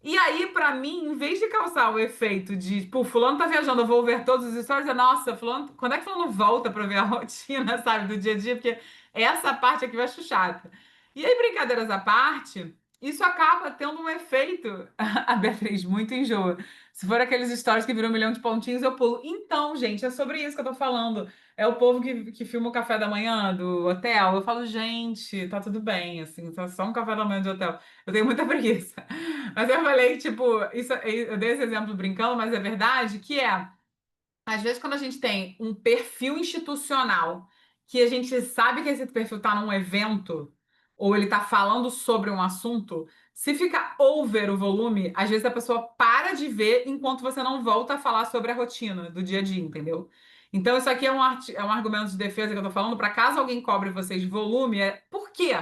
E aí, pra mim, em vez de causar o efeito de, pô, fulano tá viajando, eu vou ver todos os stories, nossa, fulano, quando é que fulano volta pra ver a rotina, sabe, do dia a dia? Porque essa parte aqui eu acho chata. E aí, brincadeiras à parte, isso acaba tendo um efeito, a Beatriz, muito enjoa. Se for aqueles stories que viram 1 milhão de pontinhos, eu pulo. Então, gente, é sobre isso que eu tô falando. É o povo que filma o café da manhã do hotel. Eu falo, gente, tá tudo bem, assim, tá só um café da manhã de hotel. Eu tenho muita preguiça. Mas eu falei, tipo, isso, eu dei esse exemplo brincando, mas é verdade, que é, às vezes, quando a gente tem um perfil institucional, que a gente sabe que esse perfil está num evento, ou ele está falando sobre um assunto, se fica over o volume, às vezes a pessoa para de ver enquanto você não volta a falar sobre a rotina do dia a dia, entendeu? Então, isso aqui é um argumento de defesa que eu tô falando, para caso alguém cobre vocês de volume, é por quê?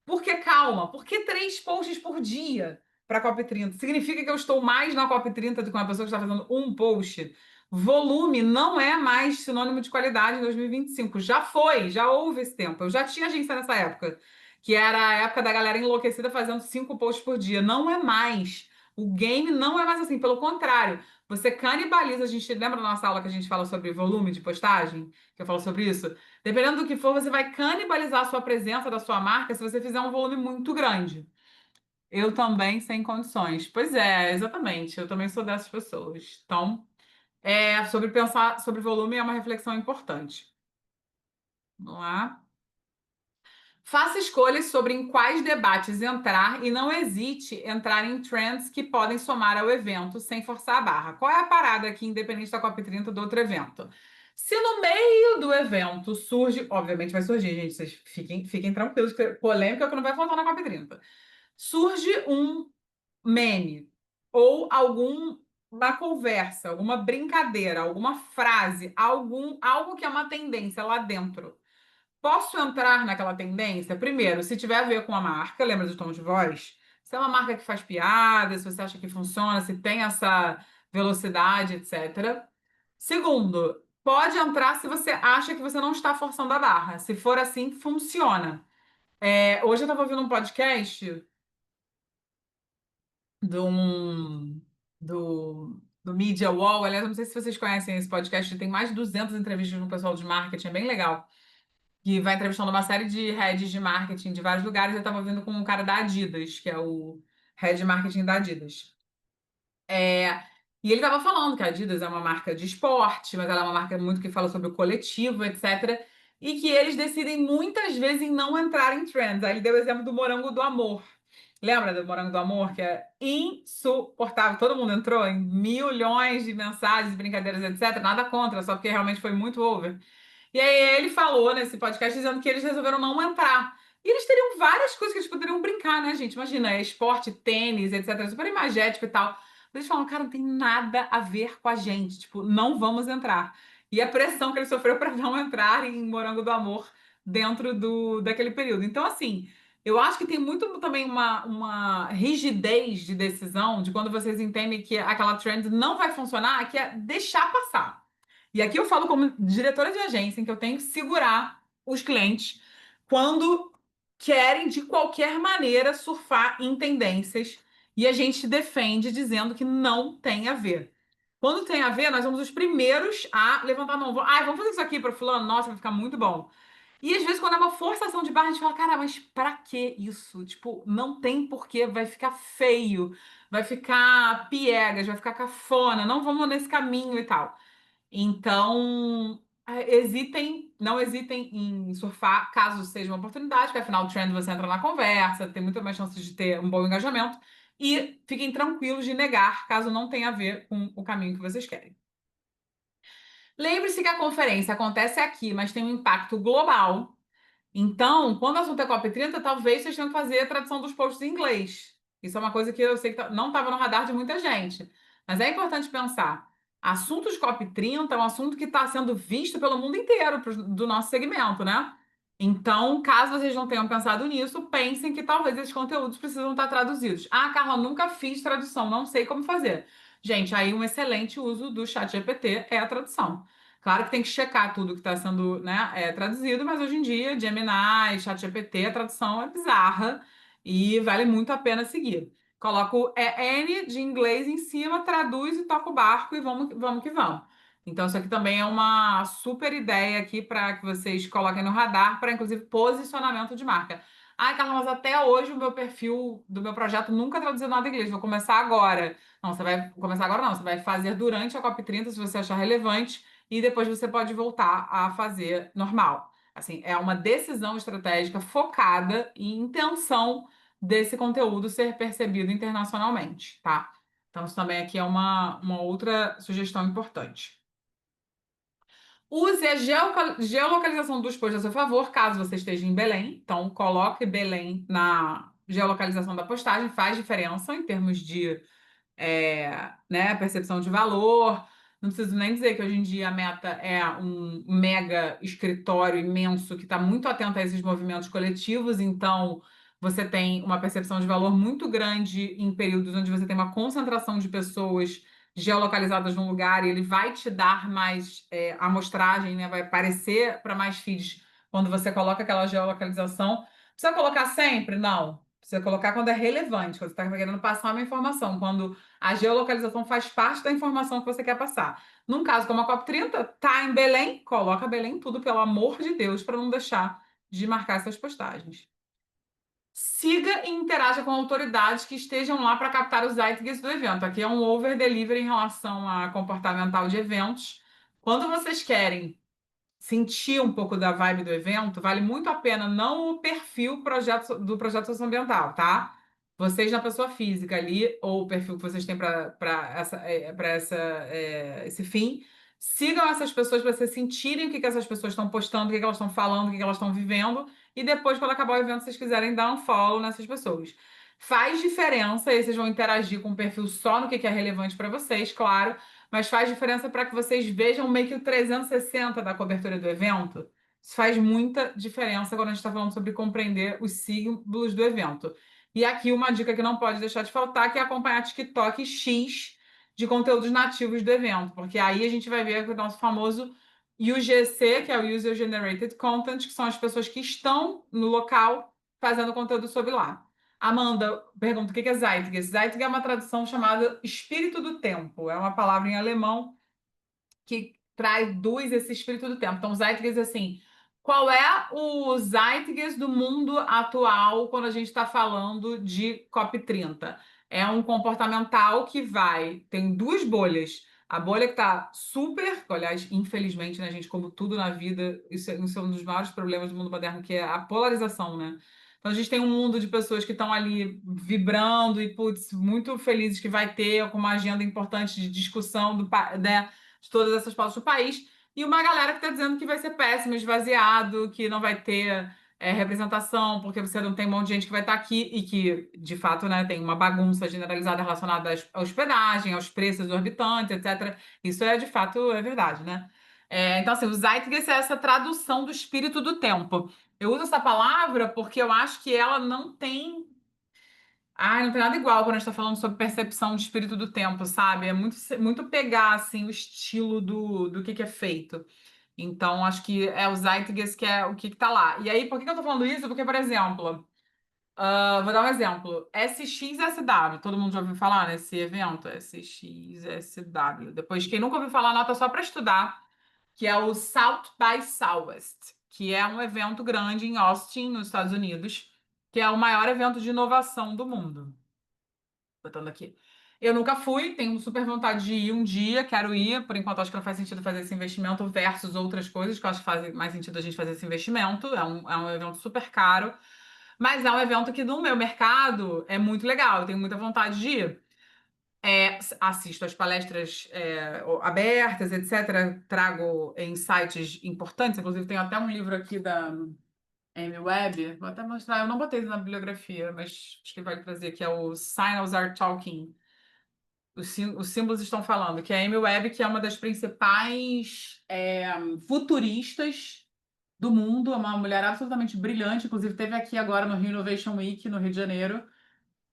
Porque, calma, por que 3 posts por dia para a COP30? Significa que eu estou mais na COP30 do que uma pessoa que está fazendo um post? Volume não é mais sinônimo de qualidade em 2025. Já foi, já houve esse tempo. Eu já tinha agência nessa época, que era a época da galera enlouquecida fazendo 5 posts por dia. Não é mais. O game não é mais assim, pelo contrário. Você canibaliza. A gente lembra da nossa aula que a gente fala sobre volume de postagem? Que eu falo sobre isso? Dependendo do que for, você vai canibalizar a sua presença da sua marca se você fizer um volume muito grande. Eu também sem condições. Pois é, exatamente. Eu também sou dessas pessoas. Então, sobre pensar sobre volume é uma reflexão importante. Vamos lá. Faça escolhas sobre em quais debates entrar e não hesite em entrar em trends que podem somar ao evento sem forçar a barra. Qual é a parada aqui, independente da COP30 do outro evento? Se no meio do evento surge, obviamente vai surgir, gente, vocês fiquem tranquilos, que polêmica é o que não vai faltar na COP30. Surge um meme ou alguma conversa, alguma brincadeira, alguma frase, algo que é uma tendência lá dentro. Posso entrar naquela tendência? Primeiro, se tiver a ver com a marca, lembra do tom de voz? Se é uma marca que faz piada, se você acha que funciona, se tem essa velocidade, etc. Segundo, pode entrar se você acha que você não está forçando a barra. Se for assim, funciona. Hoje eu estava ouvindo um podcast do, do Media Wall. Aliás, eu não sei se vocês conhecem esse podcast, tem mais de 200 entrevistas no pessoal de marketing, é bem legal. Que vai entrevistando uma série de heads de marketing de vários lugares. Eu estava vendo com um cara da Adidas, que é o head de marketing da Adidas. É, e ele estava falando que a Adidas é uma marca de esporte, mas ela é uma marca muito que fala sobre o coletivo, etc. E que eles decidem muitas vezes em não entrar em trends. Aí ele deu o exemplo do morango do amor. Lembra do morango do amor, que é insuportável? Todo mundo entrou em milhões de mensagens, brincadeiras, etc. Nada contra, só porque realmente foi muito over. E aí ele falou nesse podcast dizendo que eles resolveram não entrar. E eles teriam várias coisas que eles poderiam brincar, né, gente? Imagina, esporte, tênis, etc. Super imagético e tal. Mas eles falam, cara, não tem nada a ver com a gente. Tipo, não vamos entrar. E a pressão que ele sofreu para não entrar em Morango do Amor dentro daquele período. Então, assim, eu acho que tem muito também uma rigidez de decisão de quando vocês entendem que aquela trend não vai funcionar, que é deixar passar. E aqui eu falo como diretora de agência, em que eu tenho que segurar os clientes quando querem, de qualquer maneira, surfar em tendências. E a gente defende dizendo que não tem a ver. Quando tem a ver, nós somos os primeiros a levantar a mão. Ah, vamos fazer isso aqui para fulano? Nossa, vai ficar muito bom. E às vezes, quando é uma forçação de barra, a gente fala, cara, mas pra que isso? Tipo, não tem porquê, vai ficar feio, vai ficar piegas, vai ficar cafona, não vamos nesse caminho e tal. Então, não hesitem em surfar, caso seja uma oportunidade, porque afinal o trend você entra na conversa, tem muito mais chances de ter um bom engajamento, e fiquem tranquilos de negar, caso não tenha a ver com o caminho que vocês querem. Lembre-se que a conferência acontece aqui, mas tem um impacto global. Então, quando o assunto é COP30, talvez vocês tenham que fazer a tradução dos posts em inglês. Isso é uma coisa que eu sei que não estava no radar de muita gente. Mas é importante pensar. Assunto de COP30 é um assunto que está sendo visto pelo mundo inteiro do nosso segmento, né? Então, caso vocês não tenham pensado nisso, pensem que talvez esses conteúdos precisam estar traduzidos. Ah, Carla, nunca fiz tradução, não sei como fazer. Gente, aí um excelente uso do ChatGPT é a tradução. Claro que tem que checar tudo que está sendo, né, traduzido, mas hoje em dia, Gemini, ChatGPT, a tradução é bizarra e vale muito a pena seguir. Coloco N de inglês em cima, traduz e toca o barco e vamos que vamos. Então, isso aqui também é uma super ideia aqui para que vocês coloquem no radar, para inclusive posicionamento de marca. Ah, Carla, mas até hoje o meu perfil do meu projeto nunca traduziu nada em inglês, vou começar agora. Não, você vai começar agora não, você vai fazer durante a COP30, se você achar relevante, e depois você pode voltar a fazer normal. Assim, é uma decisão estratégica focada em intenção desse conteúdo ser percebido internacionalmente, tá? Então, isso também aqui é uma outra sugestão importante. Use a geolocalização dos posts a seu favor, caso você esteja em Belém. Então, coloque Belém na geolocalização da postagem, faz diferença em termos de né, percepção de valor. Não preciso nem dizer que hoje em dia a Meta é um mega escritório imenso que está muito atento a esses movimentos coletivos, então você tem uma percepção de valor muito grande em períodos onde você tem uma concentração de pessoas geolocalizadas num lugar e ele vai te dar mais amostragem, né? Vai aparecer para mais feeds quando você coloca aquela geolocalização. Precisa colocar sempre? Não. Precisa colocar quando é relevante, quando você está querendo passar uma informação, quando a geolocalização faz parte da informação que você quer passar. Num caso como a COP30, tá em Belém, coloca Belém em tudo, pelo amor de Deus, para não deixar de marcar essas postagens. Siga e interaja com autoridades que estejam lá para captar os zeitgeist do evento. Aqui é um over-delivery em relação a comportamental de eventos. Quando vocês querem sentir um pouco da vibe do evento, vale muito a pena não o perfil do projeto socioambiental, tá? Vocês na pessoa física ali, ou o perfil que vocês têm para esse fim, sigam essas pessoas para vocês sentirem o que essas pessoas estão postando, o que elas estão falando, o que elas estão vivendo, e depois, quando acabar o evento, vocês quiserem dar um follow nessas pessoas. Faz diferença, aí vocês vão interagir com o perfil só no que é relevante para vocês, claro, mas faz diferença para que vocês vejam meio que o 360 da cobertura do evento. Isso faz muita diferença quando a gente está falando sobre compreender os símbolos do evento. E aqui uma dica que não pode deixar de faltar, que é acompanhar TikTok X de conteúdos nativos do evento, porque aí a gente vai ver o nosso famoso UGC, que é o User Generated Content, que são as pessoas que estão no local fazendo conteúdo sobre lá. Amanda pergunta o que é Zeitgeist. Zeitgeist é uma tradução chamada espírito do tempo. É uma palavra em alemão que traduz esse espírito do tempo. Então, Zeitgeist é assim, qual é o Zeitgeist do mundo atual quando a gente está falando de COP30? É um comportamental que tem duas bolhas. A bolha que está super, aliás, infelizmente, né, gente, como tudo na vida, isso é um dos maiores problemas do mundo moderno, que é a polarização, né? Então, a gente tem um mundo de pessoas que estão ali vibrando e, putz, muito felizes que vai ter uma agenda importante de discussão né, de todas essas pautas do país, e uma galera que está dizendo que vai ser péssimo, esvaziado, que não vai ter representação, porque você não tem um monte de gente que vai estar aqui e que, de fato, né, tem uma bagunça generalizada relacionada à hospedagem, aos preços exorbitantes, etc. Isso de fato, é verdade, né? Então, assim, o Zeitgeist é essa tradução do espírito do tempo. Eu uso essa palavra porque eu acho que ela não tem não tem nada igual quando a gente está falando sobre percepção de espírito do tempo, sabe? É muito pegar, assim, o estilo do que é feito. Então, acho que é o Zeitgeist que é o que tá lá. E aí, por que eu tô falando isso? Porque, por exemplo, vou dar um exemplo. SXSW, todo mundo já ouviu falar nesse evento? SXSW. Depois, quem nunca ouviu falar, anota só para estudar, que é o South by Southwest, que é um evento grande em Austin, nos Estados Unidos, que é o maior evento de inovação do mundo. Botando aqui. Eu nunca fui, tenho super vontade de ir um dia, quero ir. Por enquanto, acho que não faz sentido fazer esse investimento versus outras coisas, que eu acho que faz mais sentido a gente fazer esse investimento. É um evento super caro, mas é um evento que no meu mercado é muito legal, eu tenho muita vontade de ir. Assisto as palestras abertas, etc. Trago insights importantes, inclusive tenho até um livro aqui da Amy Webb, vou até mostrar, eu não botei isso na bibliografia, mas acho que vai trazer, que é o Signals Are Talking. Os símbolos estão falando, que é a Amy Webb, que é uma das principais futuristas do mundo, é uma mulher absolutamente brilhante, inclusive esteve aqui agora no Rio Innovation Week, no Rio de Janeiro,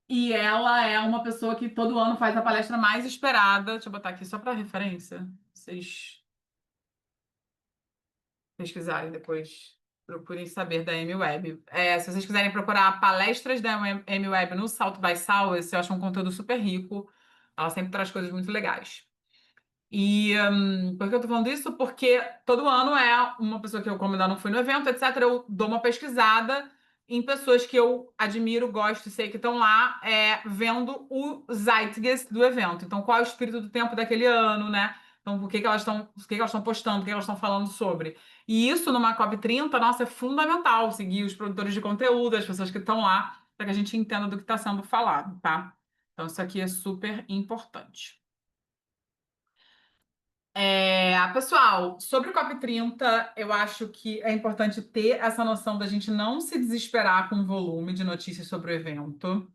e ela é uma pessoa que todo ano faz a palestra mais esperada. Deixa eu botar aqui só para referência, vocês pesquisarem depois, procurem saber da Amy Webb. Se vocês quiserem procurar palestras da Amy Webb no South by Southwest, eu acho um conteúdo super rico. Ela sempre traz coisas muito legais. E por que eu tô falando isso? Porque todo ano é uma pessoa que eu, como ainda não fui no evento, etc., eu dou uma pesquisada em pessoas que eu admiro, gosto, sei que estão lá, vendo o zeitgeist do evento. Então, qual é o espírito do tempo daquele ano, né? Então, o que elas estão postando, o que elas estão falando sobre. E isso, numa COP30, nossa, é fundamental seguir os produtores de conteúdo, as pessoas que estão lá, para que a gente entenda do que está sendo falado, tá? Então, isso aqui é super importante. Pessoal, sobre o COP30, eu acho que é importante ter essa noção da gente não se desesperar com o volume de notícias sobre o evento.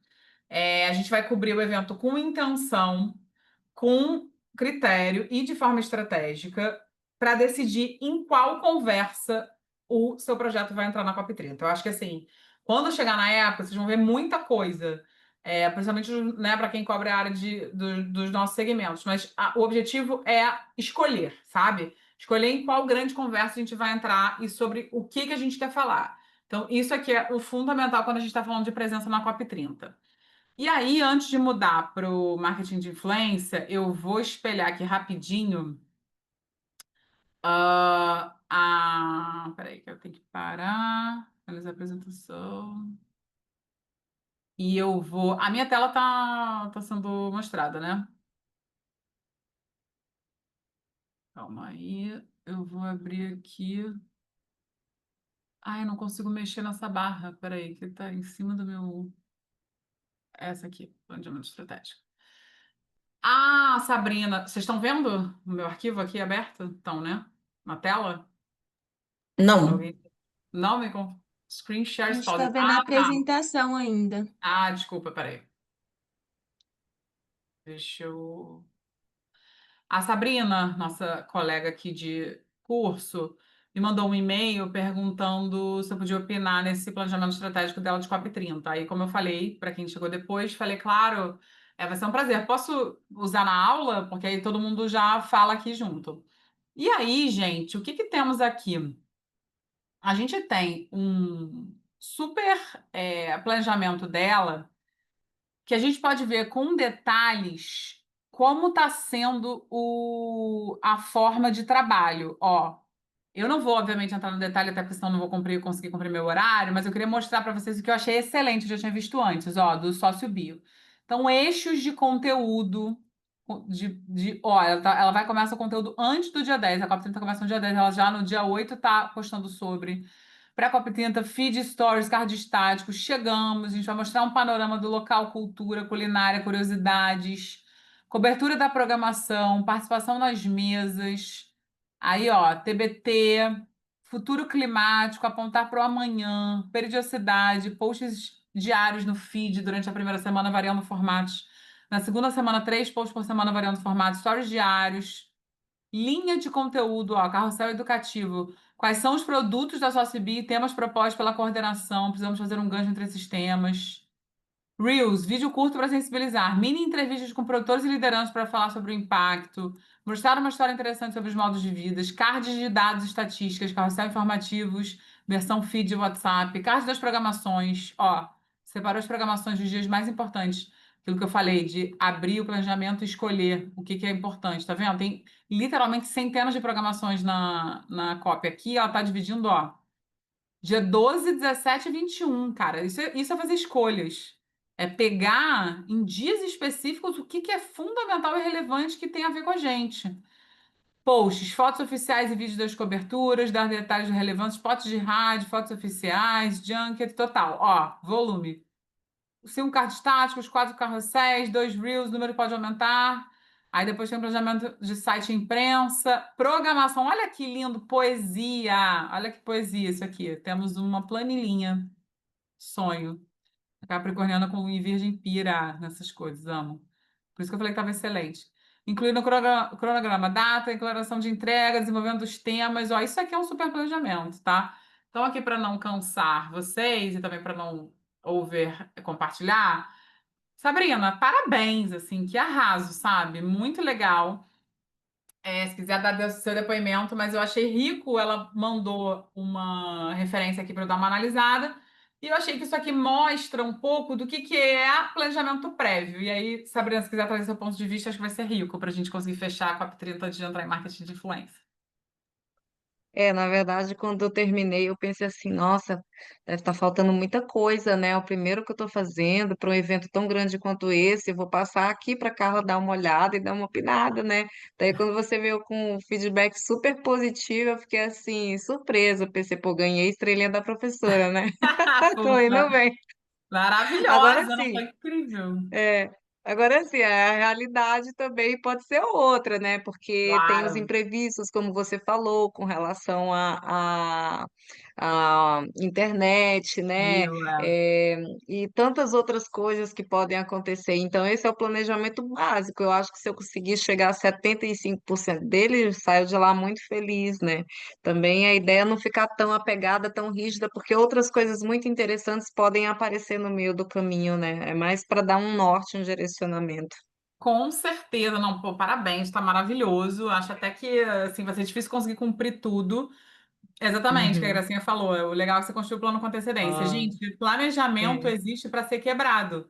A gente vai cobrir o evento com intenção, com critério e de forma estratégica para decidir em qual conversa o seu projeto vai entrar na COP30. Eu acho que, assim, Quando chegar na época, vocês vão ver muita coisa. Principalmente, né, para quem cobre a área dos nossos segmentos. Mas o objetivo é escolher, sabe? Escolher em qual grande conversa a gente vai entrar e sobre o que a gente quer falar. Então, isso aqui é o fundamental quando a gente está falando de presença na COP30. E aí, antes de mudar para o marketing de influência, eu vou espelhar aqui rapidinho. Peraí, que eu tenho que parar. Finalizar a apresentação. E eu vou. A minha tela tá sendo mostrada, né? Calma aí. Eu vou abrir aqui. Ai, eu não consigo mexer nessa barra. Peraí, que tá em cima do meu. Essa aqui, planejamento estratégico. Ah, Sabrina, vocês estão vendo o meu arquivo aqui aberto? Então, né? Na tela? Não, Alguém? Não, Screen A share gente está spots. vendo a Ah, tá. apresentação ainda. Ah, desculpa, peraí. Deixa eu. A Sabrina, nossa colega aqui de curso, me mandou um e-mail perguntando se eu podia opinar nesse planejamento estratégico dela de COP30. Aí, como eu falei, para quem chegou depois, falei, claro, vai ser um prazer. Posso usar na aula? Porque aí todo mundo já fala aqui junto. E aí, gente, o que que temos aqui? A gente tem um super planejamento dela que a gente pode ver com detalhes como está sendo a forma de trabalho. Ó, eu não vou, obviamente, entrar no detalhe, até porque senão não vou conseguir cumprir meu horário, mas eu queria mostrar para vocês o que eu achei excelente, eu já tinha visto antes, ó, do sócio bio. Então, eixos de conteúdo. Ó, ela vai começar o conteúdo antes do dia 10. A COP30 começa no dia 10, ela já no dia 8 está postando sobre. Pré-COP30, feed stories, card estático, chegamos, a gente vai mostrar um panorama do local, cultura, culinária, curiosidades, cobertura da programação, participação nas mesas, aí ó, TBT, futuro climático, apontar para o amanhã, periodicidade, posts diários no feed durante a primeira semana, variando formatos. Na segunda semana, 3 posts por semana, variando formatos, stories diários, linha de conteúdo, ó, carrossel educativo. Quais são os produtos da Socibi, temas propostos pela coordenação? Precisamos fazer um gancho entre esses temas. Reels, vídeo curto para sensibilizar. Mini entrevistas com produtores e lideranças para falar sobre o impacto. Mostrar uma história interessante sobre os modos de vida. Cards de dados e estatísticas, carrossel informativos, versão feed de WhatsApp. Cards das programações. Ó, separou as programações dos dias mais importantes. Aquilo que eu falei, de abrir o planejamento e escolher o que que é importante. Tá vendo? Tem literalmente centenas de programações na cópia aqui. Ela está dividindo, ó. Dia 12, 17 e 21, cara. Isso é fazer escolhas. É pegar em dias específicos o que que é fundamental e relevante que tem a ver com a gente. Posts, fotos oficiais e vídeos das coberturas, dar detalhes relevantes, spots de rádio, fotos oficiais, junket, total. Ó, volume. 5 cards estáticos, 4 carrosséis, 2 reels, o número pode aumentar. Aí depois tem o planejamento de site e imprensa, programação. Olha que lindo, poesia. Olha que poesia isso aqui. Temos uma planilhinha. Sonho. Capricorniana com e Virgem pira nessas coisas, amo. Por isso que eu falei que estava excelente. Incluindo o cronograma, data, declaração de entrega, desenvolvendo os temas. Ó, isso aqui é um super planejamento, tá? Então, aqui para não cansar vocês e também para não compartilhar, Sabrina, parabéns, assim, que arraso, sabe? Muito legal. Se quiser dar seu depoimento, mas eu achei rico, ela mandou uma referência aqui para eu dar uma analisada, e eu achei que isso aqui mostra um pouco do que é planejamento prévio. E aí, Sabrina, se quiser trazer seu ponto de vista, acho que vai ser rico para a gente conseguir fechar com a 30 antes de entrar em marketing de influência. Na verdade, quando eu terminei, eu pensei assim, nossa, deve estar faltando muita coisa, né? O primeiro que eu estou fazendo para um evento tão grande quanto esse, eu vou passar aqui para a Carla dar uma olhada e dar uma opinada, né? Daí, quando você veio com um feedback super positivo, eu fiquei assim, surpresa. Pensei, pô, ganhei estrelinha da professora, né? Tô indo Ufa, bem. Agora maravilhosa, não foi sim. incrível. É, agora sim, a realidade também pode ser outra, né? Porque tem os Claro. imprevistos, como você falou, com relação a internet, né? Viu? É. É, e tantas outras coisas que podem acontecer. Então, esse é o planejamento básico. Eu acho que se eu conseguir chegar a 75% dele, eu saio de lá muito feliz, né? Também a ideia é não ficar tão apegada, tão rígida, porque outras coisas muito interessantes podem aparecer no meio do caminho, né? É mais para dar um norte, um direcionamento. Com certeza, não, pô, parabéns, tá maravilhoso. Acho até que assim, vai ser difícil conseguir cumprir tudo. Exatamente, o que a Uhum. Gracinha falou. O legal é que você construiu o plano com antecedência. Ah, Gente, planejamento é. existe para ser quebrado.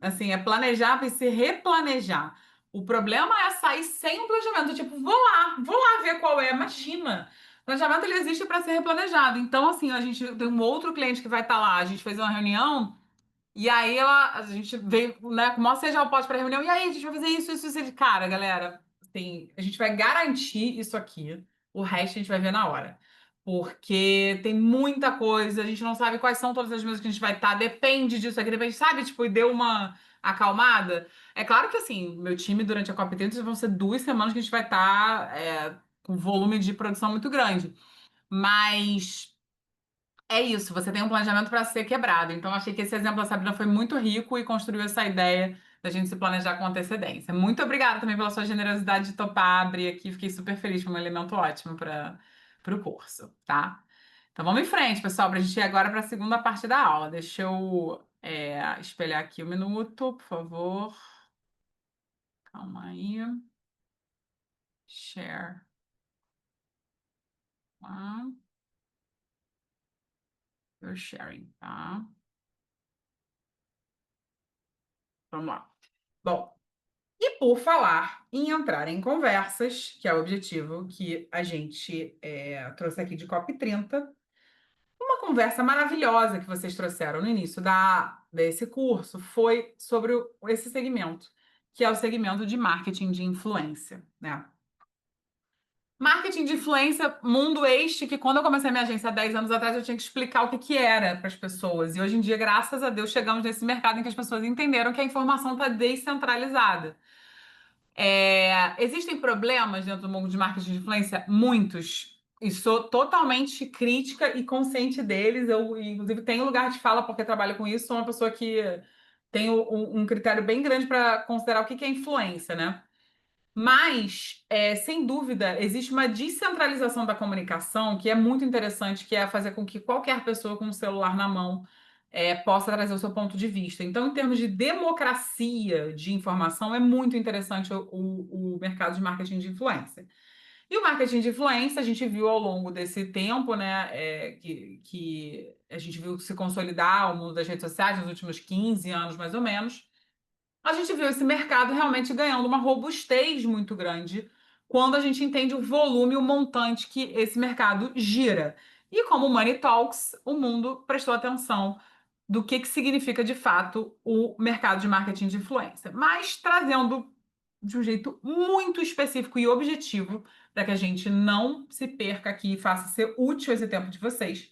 Assim, é planejar e se replanejar. O problema é sair sem um planejamento. Tipo, vou lá ver qual é. Imagina. O planejamento ele existe para ser replanejado. Então, assim, a gente tem um outro cliente que vai estar lá. A gente fez uma reunião. E aí a gente veio, né, com o maior seja o pote para reunião. E aí, a gente vai fazer isso. Ele, cara, galera, assim, a gente vai garantir isso aqui. O resto a gente vai ver na hora. Porque tem muita coisa, a gente não sabe quais são todas as mesas que a gente vai estar. Depende disso aqui, depende, sabe? Tipo, e deu uma acalmada. É claro que, assim, meu time durante a COP30 vão ser 2 semanas que a gente vai estar com volume de produção muito grande. Mas. É isso, você tem um planejamento para ser quebrado. Então, achei que esse exemplo da Sabrina foi muito rico e construiu essa ideia da gente se planejar com antecedência. Muito obrigada também pela sua generosidade de topar abrir aqui. Fiquei super feliz, foi um elemento ótimo para o curso, tá? Então, vamos em frente, pessoal, para a gente ir agora para a segunda parte da aula. Deixa eu espelhar aqui um minuto, por favor. Calma aí. Share. Ah, you're sharing, tá? Vamos lá. Bom. E por falar em entrar em conversas, que é o objetivo que a gente trouxe aqui de COP30, uma conversa maravilhosa que vocês trouxeram no início desse curso foi sobre esse segmento, que é o segmento de marketing de influência, né? Marketing de influência, mundo este que quando eu comecei a minha agência há 10 anos atrás, eu tinha que explicar o que que era para as pessoas. E hoje em dia, graças a Deus, chegamos nesse mercado em que as pessoas entenderam que a informação está descentralizada. Existem problemas dentro do mundo de marketing de influência? Muitos. E sou totalmente crítica e consciente deles. Eu, inclusive, tenho lugar de fala porque trabalho com isso. Sou uma pessoa que tem um critério bem grande para considerar o que que é influência, né? Mas, sem dúvida, existe uma descentralização da comunicação que é muito interessante, que é fazer com que qualquer pessoa com um celular na mão possa trazer o seu ponto de vista. Então, em termos de democracia de informação, é muito interessante o mercado de marketing de influência. E o marketing de influência, a gente viu ao longo desse tempo, né, que a gente viu se consolidar o mundo das redes sociais nos últimos 15 anos, mais ou menos. A gente viu esse mercado realmente ganhando uma robustez muito grande quando a gente entende o volume, o montante que esse mercado gira. E como o Money Talks, o mundo prestou atenção do que significa de fato o mercado de marketing de influência, mas trazendo de um jeito muito específico e objetivo para que a gente não se perca aqui e faça ser útil esse tempo de vocês.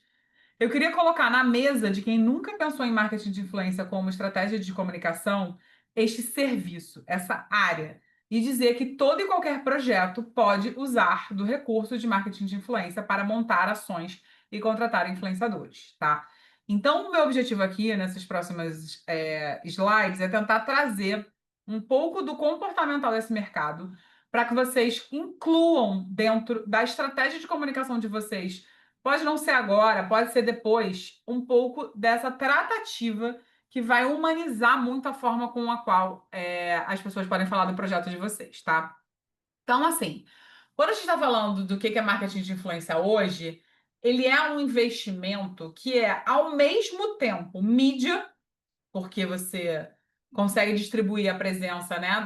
Eu queria colocar na mesa de quem nunca pensou em marketing de influência como estratégia de comunicação este serviço, essa área, e dizer que todo e qualquer projeto pode usar do recurso de marketing de influência para montar ações e contratar influenciadores, tá? Então, o meu objetivo aqui, nessas próximas slides, é tentar trazer um pouco do comportamental desse mercado para que vocês incluam dentro da estratégia de comunicação de vocês. Pode não ser agora, pode ser depois, um pouco dessa tratativa que vai humanizar muito a forma com a qual as pessoas podem falar do projeto de vocês, tá? Então, assim, quando a gente está falando do que é marketing de influência hoje, ele é um investimento que é, ao mesmo tempo, mídia, porque você consegue distribuir a presença, né,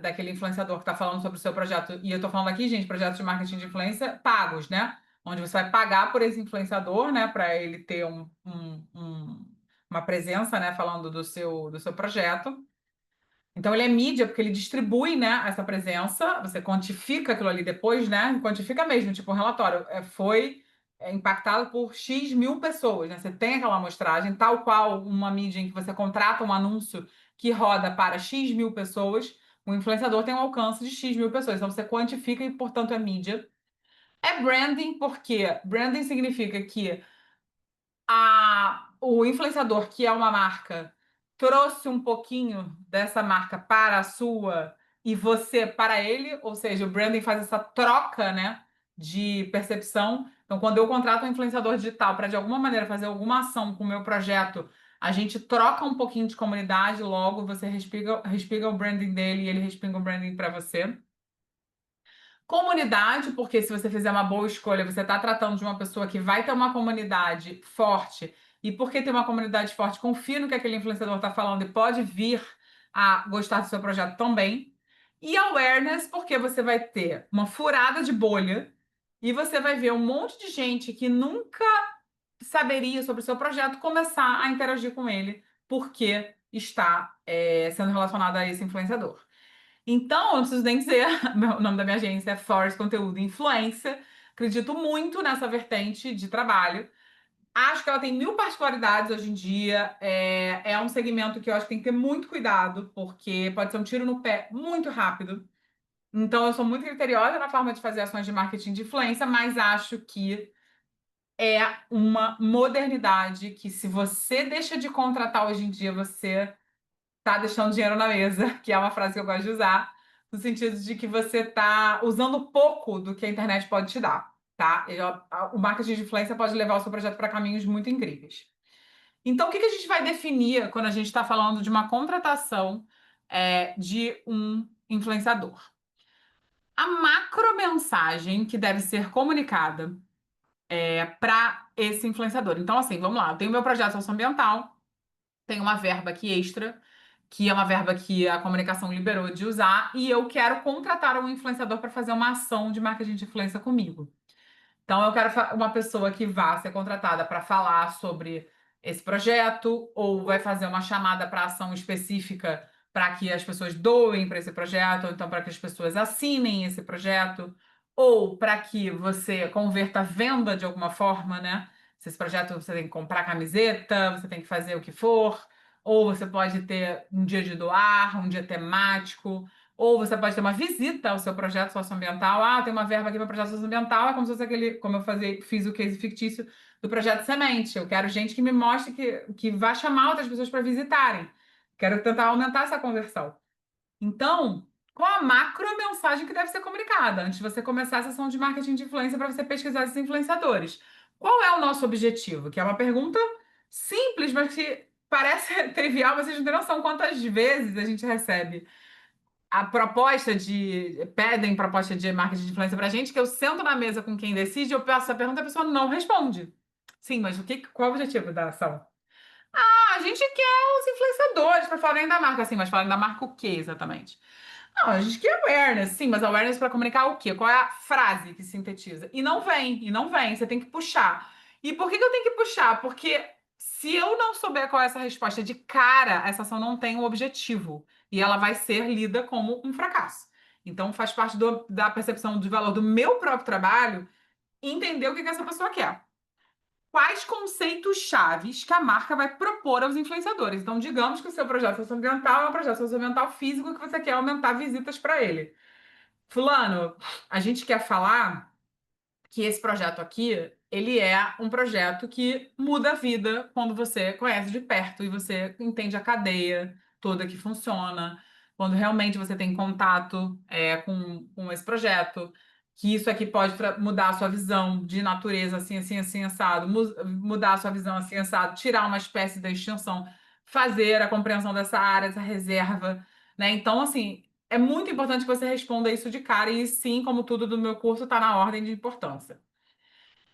daquele influenciador que está falando sobre o seu projeto. E eu estou falando aqui, gente, projetos de marketing de influência pagos, né? Onde você vai pagar por esse influenciador, né, para ele ter uma presença, né, falando do seu projeto. Então, ele é mídia porque ele distribui, né, essa presença, você quantifica aquilo ali depois, né, quantifica mesmo, tipo um relatório, foi impactado por X mil pessoas, né, você tem aquela amostragem, tal qual uma mídia em que você contrata um anúncio que roda para X mil pessoas, o influenciador tem um alcance de X mil pessoas, então você quantifica e, portanto, é mídia. É branding, porque branding significa que o influenciador, que é uma marca, trouxe um pouquinho dessa marca para a sua e você para ele, ou seja, o branding faz essa troca, né, de percepção. Então, quando eu contrato um influenciador digital para de alguma maneira fazer alguma ação com o meu projeto, a gente troca um pouquinho de comunidade, logo você respinga o branding dele e ele respinga o branding para você. Comunidade, porque se você fizer uma boa escolha, você está tratando de uma pessoa que vai ter uma comunidade forte, e porque tem uma comunidade forte, confia no que aquele influenciador está falando e pode vir a gostar do seu projeto também. E awareness, porque você vai ter uma furada de bolha e você vai ver um monte de gente que nunca saberia sobre o seu projeto começar a interagir com ele, porque está sendo relacionado a esse influenciador. Então, eu não preciso nem dizer, o nome da minha agência é Force Conteúdo e Influência. Acredito muito nessa vertente de trabalho. Acho que ela tem mil particularidades hoje em dia. É um segmento que eu acho que tem que ter muito cuidado, porque pode ser um tiro no pé muito rápido. Então, eu sou muito criteriosa na forma de fazer ações de marketing de influência, mas acho que é uma modernidade que, se você deixa de contratar hoje em dia, você tá deixando dinheiro na mesa, que é uma frase que eu gosto de usar, no sentido de que você tá usando pouco do que a internet pode te dar, tá? O marketing de influência pode levar o seu projeto para caminhos muito incríveis. Então, o que que a gente vai definir quando a gente está falando de uma contratação de um influenciador? A macromensagem que deve ser comunicada para esse influenciador. Então, assim, vamos lá. Eu tenho meu projeto socioambiental, tem uma verba aqui extra, que é uma verba que a comunicação liberou de usar, e eu quero contratar um influenciador para fazer uma ação de marketing de influência comigo. Então, eu quero uma pessoa que vá ser contratada para falar sobre esse projeto, ou vai fazer uma chamada para ação específica para que as pessoas doem para esse projeto, ou então para que as pessoas assinem esse projeto, ou para que você converta a venda de alguma forma, né? Se esse projeto você tem que comprar camiseta, você tem que fazer o que for, ou você pode ter um dia de doar, um dia temático. Ou você pode ter uma visita ao seu projeto socioambiental. Ah, tem uma verba aqui para projeto socioambiental. É como se fosse aquele, como eu fiz o case fictício do projeto Semente. Eu quero gente que me mostre que vá chamar outras pessoas para visitarem. Quero tentar aumentar essa conversão. Então, qual a macro mensagem que deve ser comunicada antes de você começar a sessão de marketing de influência para você pesquisar esses influenciadores? Qual é o nosso objetivo? Que é uma pergunta simples, mas que parece trivial, mas vocês não têm noção quantas vezes a gente recebe pedem proposta de marketing de influência pra gente, que eu sento na mesa com quem decide, eu peço essa pergunta e a pessoa não responde. Sim, mas qual é o objetivo da ação? Ah, a gente quer os influenciadores para falarem da marca, sim, mas falarem da marca o quê exatamente? Não, a gente quer awareness, sim, mas awareness para comunicar o quê? Qual é a frase que sintetiza? E não vem, você tem que puxar. E por que que eu tenho que puxar? Porque se eu não souber qual é essa resposta de cara, essa ação não tem um objetivo e ela vai ser lida como um fracasso. Então faz parte da percepção de valor do meu próprio trabalho entender o que que essa pessoa quer. Quais conceitos chaves que a marca vai propor aos influenciadores? Então, digamos que o seu projeto socioambiental é um projeto socioambiental físico que você quer aumentar visitas para ele. Fulano, a gente quer falar que esse projeto aqui, ele é um projeto que muda a vida quando você conhece de perto e você entende a cadeia toda que funciona, quando realmente você tem contato com esse projeto, que isso aqui pode mudar a sua visão de natureza assim, assim, assim, assado, mudar a sua visão assim, assado, tirar uma espécie da extinção, fazer a compreensão dessa área, dessa reserva, né? Então, assim, é muito importante que você responda isso de cara, e sim, como tudo do meu curso, está na ordem de importância.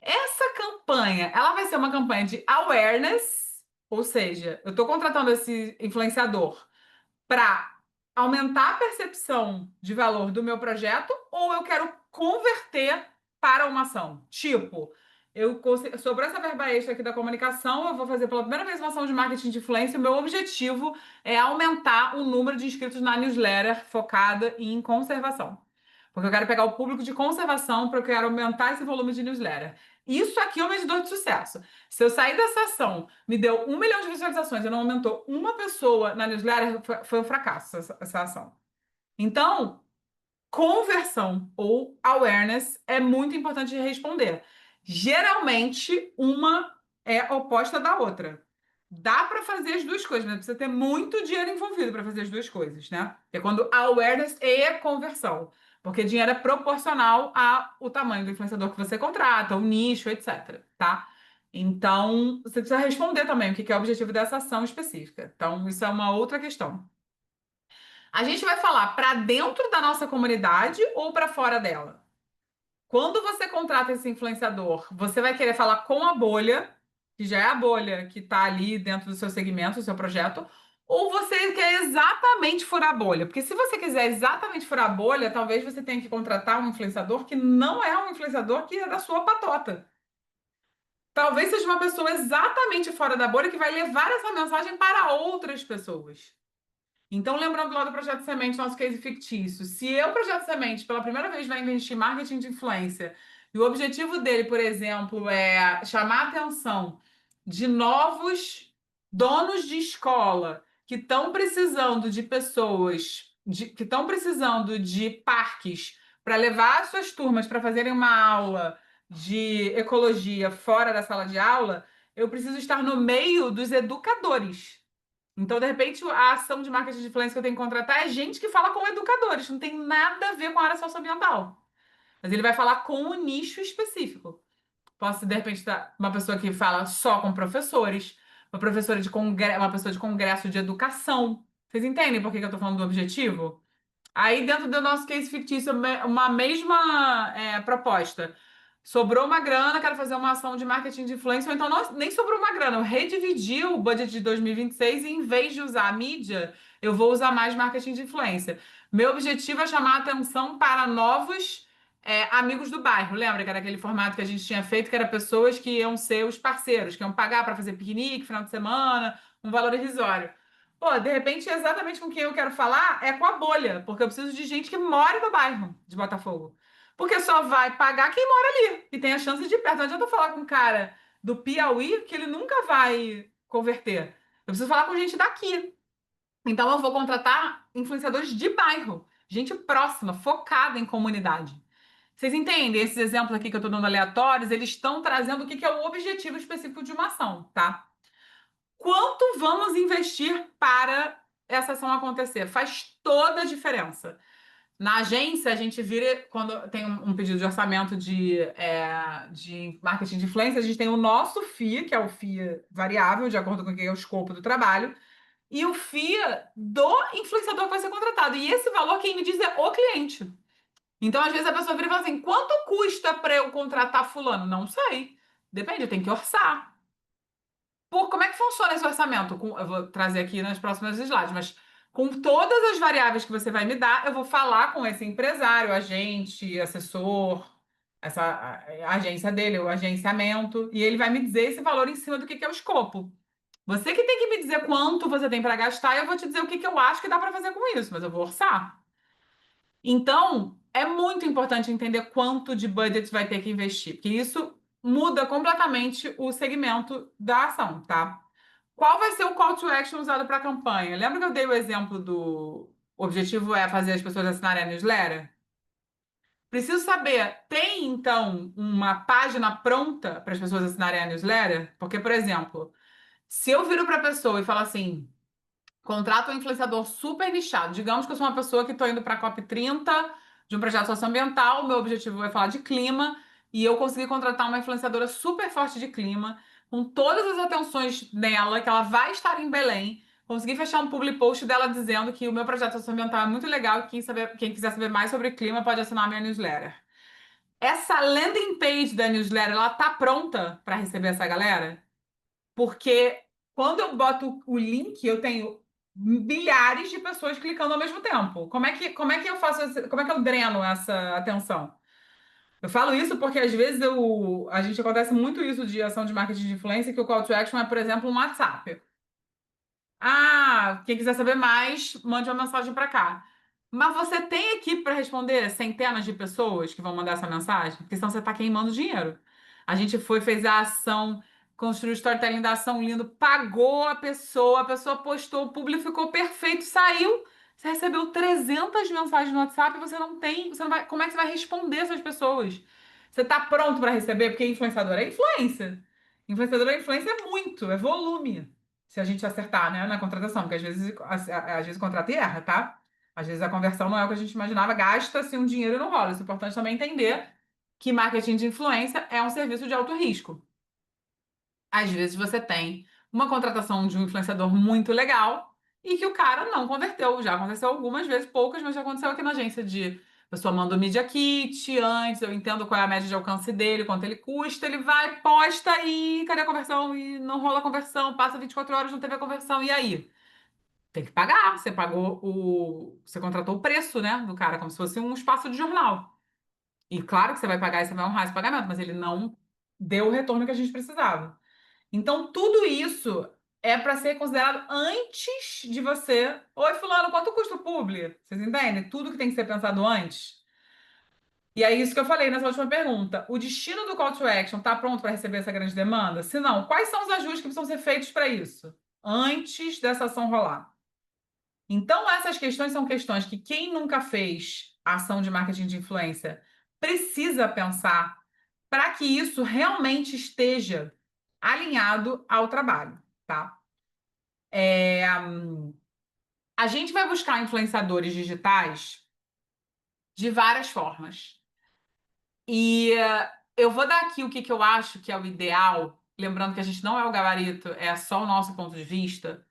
Essa campanha, ela vai ser uma campanha de awareness, ou seja, eu estou contratando esse influenciador para aumentar a percepção de valor do meu projeto, ou eu quero converter para uma ação? Tipo, sobrou essa verba extra aqui da comunicação, eu vou fazer pela primeira vez uma ação de marketing de influência, e o meu objetivo é aumentar o número de inscritos na newsletter focada em conservação. Porque eu quero pegar o público de conservação, porque eu quero aumentar esse volume de newsletter. Isso aqui é o medidor de sucesso. Se eu sair dessa ação, me deu 1 milhão de visualizações e não aumentou uma pessoa na newsletter, foi um fracasso essa ação. Então, conversão ou awareness é muito importante de responder. Geralmente, uma é oposta da outra. Dá para fazer as duas coisas, mas precisa ter muito dinheiro envolvido para fazer as duas coisas, né? É quando awareness e conversão. Porque dinheiro é proporcional ao tamanho do influenciador que você contrata, o nicho, etc, tá? Então, você precisa responder também o que é o objetivo dessa ação específica. Então, isso é uma outra questão. A gente vai falar para dentro da nossa comunidade ou para fora dela? Quando você contrata esse influenciador, você vai querer falar com a bolha, que já é a bolha que está ali dentro do seu segmento, do seu projeto, ou você quer exatamente furar a bolha? Porque se você quiser exatamente furar a bolha, talvez você tenha que contratar um influenciador que não é um influenciador que é da sua patota. Talvez seja uma pessoa exatamente fora da bolha que vai levar essa mensagem para outras pessoas. Então, lembrando lá do Projeto Semente, nosso case fictício, se eu, Projeto Semente, pela primeira vez vai investir em marketing de influência, e o objetivo dele, por exemplo, é chamar a atenção de novos donos de escola que estão precisando de pessoas, que estão precisando de parques para levar as suas turmas para fazerem uma aula de ecologia fora da sala de aula, eu preciso estar no meio dos educadores. Então, de repente, a ação de marketing de influência que eu tenho que contratar é gente que fala com educadores, não tem nada a ver com a área socioambiental. Mas ele vai falar com um nicho específico. Posso, de repente, estar uma pessoa que fala só com professores, uma professora de uma pessoa de congresso de educação. Vocês entendem por que que eu estou falando do objetivo? Aí, dentro do nosso case fictício, uma mesma proposta. Sobrou uma grana, quero fazer uma ação de marketing de influência, ou então nem sobrou uma grana, eu redividi o budget de 2026 e em vez de usar a mídia, eu vou usar mais marketing de influência. Meu objetivo é chamar a atenção para novos amigos do bairro. Lembra que era aquele formato que a gente tinha feito, que era pessoas que iam ser os parceiros, que iam pagar para fazer piquenique, final de semana, um valor irrisório. Pô, de repente, exatamente com quem eu quero falar é com a bolha, porque eu preciso de gente que mora no bairro de Botafogo. Porque só vai pagar quem mora ali e tem a chance de ir perto. Não adianta eu falar com um cara do Piauí que ele nunca vai converter. Eu preciso falar com gente daqui. Então eu vou contratar influenciadores de bairro, gente próxima, focada em comunidade. Vocês entendem? Esses exemplos aqui que eu estou dando aleatórios, eles estão trazendo o que é o objetivo específico de uma ação, tá? Quanto vamos investir para essa ação acontecer? Faz toda a diferença. Na agência, a gente vira, quando tem um pedido de orçamento de marketing de influência, a gente tem o nosso FIA, que é o FIA variável, de acordo com o que é o escopo do trabalho, e o FIA do influenciador que vai ser contratado. E esse valor, quem me diz é o cliente. Então, às vezes, a pessoa vira e fala assim: quanto custa para eu contratar fulano? Não sei. Depende, eu tenho que orçar. Como é que funciona esse orçamento? Eu vou trazer aqui nas próximas slides, mas com todas as variáveis que você vai me dar, eu vou falar com esse empresário, agente, assessor, essa a agência dele, o agenciamento, e ele vai me dizer esse valor em cima do que é o escopo. Você que tem que me dizer quanto você tem para gastar, e eu vou te dizer o que eu acho que dá para fazer com isso, mas eu vou orçar. Então, é muito importante entender quanto de budget vai ter que investir, porque isso muda completamente o segmento da ação, tá? Qual vai ser o call to action usado para a campanha? Lembra que eu dei o exemplo do o objetivo é fazer as pessoas assinarem a newsletter? Preciso saber, tem então uma página pronta para as pessoas assinarem a newsletter? Porque, por exemplo, se eu viro para a pessoa e falo assim, contrato um influenciador super nichado. Digamos que eu sou uma pessoa que estou indo para a COP30 de um projeto socioambiental, meu objetivo é falar de clima, e eu consegui contratar uma influenciadora super forte de clima, com todas as atenções nela, que ela vai estar em Belém. Consegui fechar um public post dela dizendo que o meu projeto socioambiental é muito legal e quem quiser saber mais sobre clima pode assinar a minha newsletter. Essa landing page da newsletter, ela tá pronta para receber essa galera? Porque quando eu boto o link, eu tenho milhares de pessoas clicando ao mesmo tempo. Como é que eu faço, como é que eu dreno essa atenção? Eu falo isso porque às vezes a gente acontece muito isso de ação de marketing de influência, que o call to action é, por exemplo, um WhatsApp. Ah, quem quiser saber mais, mande uma mensagem para cá. Mas você tem equipe para responder centenas de pessoas que vão mandar essa mensagem? Porque senão você está queimando dinheiro. A gente fez a ação, construiu o storytelling da ação lindo, pagou a pessoa postou, o público ficou perfeito, saiu. Você recebeu 300 mensagens no WhatsApp e você não vai, como é que você vai responder essas pessoas? Você tá pronto para receber? Porque influenciador é influência. Influenciador é influência é muito, é volume. Se a gente acertar, né, na contratação, porque às vezes contrata e erra, tá? Às vezes a conversão não é o que a gente imaginava, gasta-se um dinheiro e não rola. Isso é importante também entender que marketing de influência é um serviço de alto risco. Às vezes você tem uma contratação de um influenciador muito legal e que o cara não converteu. Já aconteceu algumas vezes, poucas, mas já aconteceu aqui na agência de a pessoa manda o Media Kit antes, eu entendo qual é a média de alcance dele, quanto ele custa, ele vai, posta e cadê a conversão? E não rola a conversão, passa 24 horas, não teve a conversão, e aí? Tem que pagar, você pagou você contratou o preço, né, do cara, como se fosse um espaço de jornal. E claro que você vai pagar e você vai honrar esse pagamento, mas ele não deu o retorno que a gente precisava. Então, tudo isso é para ser considerado antes de você. Oi, fulano, quanto custa o publi? Vocês entendem? Tudo que tem que ser pensado antes. E é isso que eu falei nessa última pergunta. O destino do call to action está pronto para receber essa grande demanda? Se não, quais são os ajustes que precisam ser feitos para isso? Antes dessa ação rolar. Então, essas questões são questões que quem nunca fez ação de marketing de influência precisa pensar para que isso realmente esteja alinhado ao trabalho, tá? A gente vai buscar influenciadores digitais de várias formas. E eu vou dar aqui o que eu acho que é o ideal, lembrando que a gente não é o gabarito, é só o nosso ponto de vista,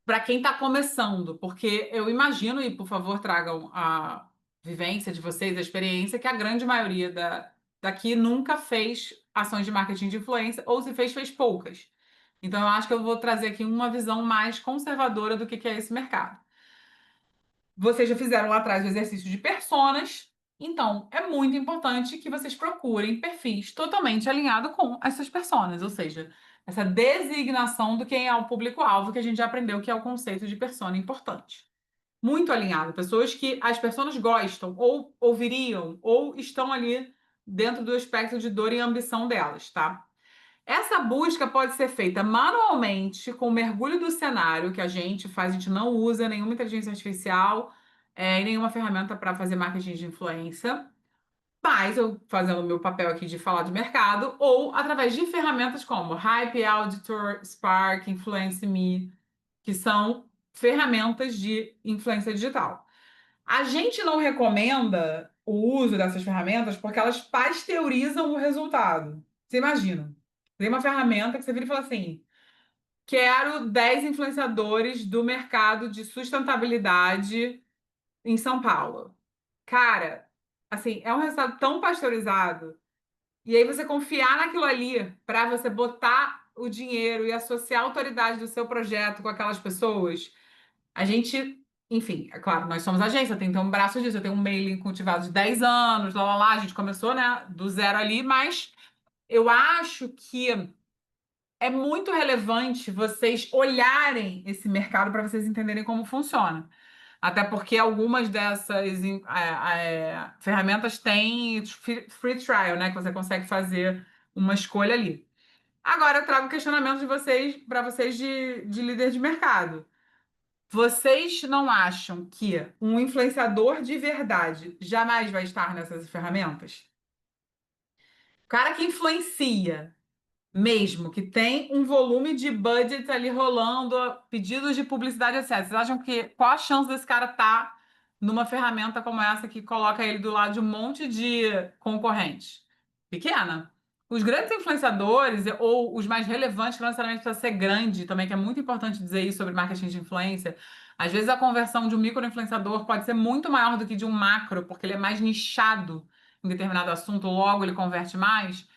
para quem está começando, porque eu imagino, e por favor tragam a vivência de vocês, a experiência, que a grande maioria daqui nunca fez ações de marketing de influência, ou se fez, fez poucas. Então, eu acho que eu vou trazer aqui uma visão mais conservadora do que é esse mercado. Vocês já fizeram lá atrás o exercício de personas, então é muito importante que vocês procurem perfis totalmente alinhados com essas personas, ou seja, essa designação do quem é o público-alvo que a gente já aprendeu que é o conceito de persona importante. Muito alinhado, pessoas que as pessoas gostam, ou ouviriam, ou estão ali dentro do espectro de dor e ambição delas, tá? Essa busca pode ser feita manualmente, com o mergulho do cenário que a gente faz, a gente não usa nenhuma inteligência artificial e nenhuma ferramenta para fazer marketing de influência, mas eu fazendo o meu papel aqui de falar de mercado, ou através de ferramentas como Hype, Auditor, Spark, Influence Me, que são ferramentas de influência digital. A gente não recomenda o uso dessas ferramentas porque elas pasteurizam o resultado. Você imagina? Tem uma ferramenta que você vira e fala assim: quero 10 influenciadores do mercado de sustentabilidade em São Paulo. Cara, assim, é um resultado tão pasteurizado. E aí você confiar naquilo ali para você botar o dinheiro e associar a autoridade do seu projeto com aquelas pessoas. A gente, enfim, é claro, nós somos agência, tem que ter um braço disso. Eu tenho um mailing cultivado de 10 anos, lá. A gente começou, né, do zero ali, mas eu acho que é muito relevante vocês olharem esse mercado para vocês entenderem como funciona. Até porque algumas dessas ferramentas têm free trial, né, que você consegue fazer uma escolha ali. Agora eu trago questionamento de vocês para vocês de líder de mercado. Vocês não acham que um influenciador de verdade jamais vai estar nessas ferramentas? O cara que influencia mesmo, que tem um volume de budget ali rolando, pedidos de publicidade, etc. Vocês acham que qual a chance desse cara estar numa ferramenta como essa que coloca ele do lado de um monte de concorrentes? Pequena. Os grandes influenciadores, ou os mais relevantes, que não necessariamente precisa ser grande, também, que é muito importante dizer isso sobre marketing de influência. Às vezes a conversão de um micro-influenciador pode ser muito maior do que de um macro, porque ele é mais nichado em determinado assunto, logo ele converte mais.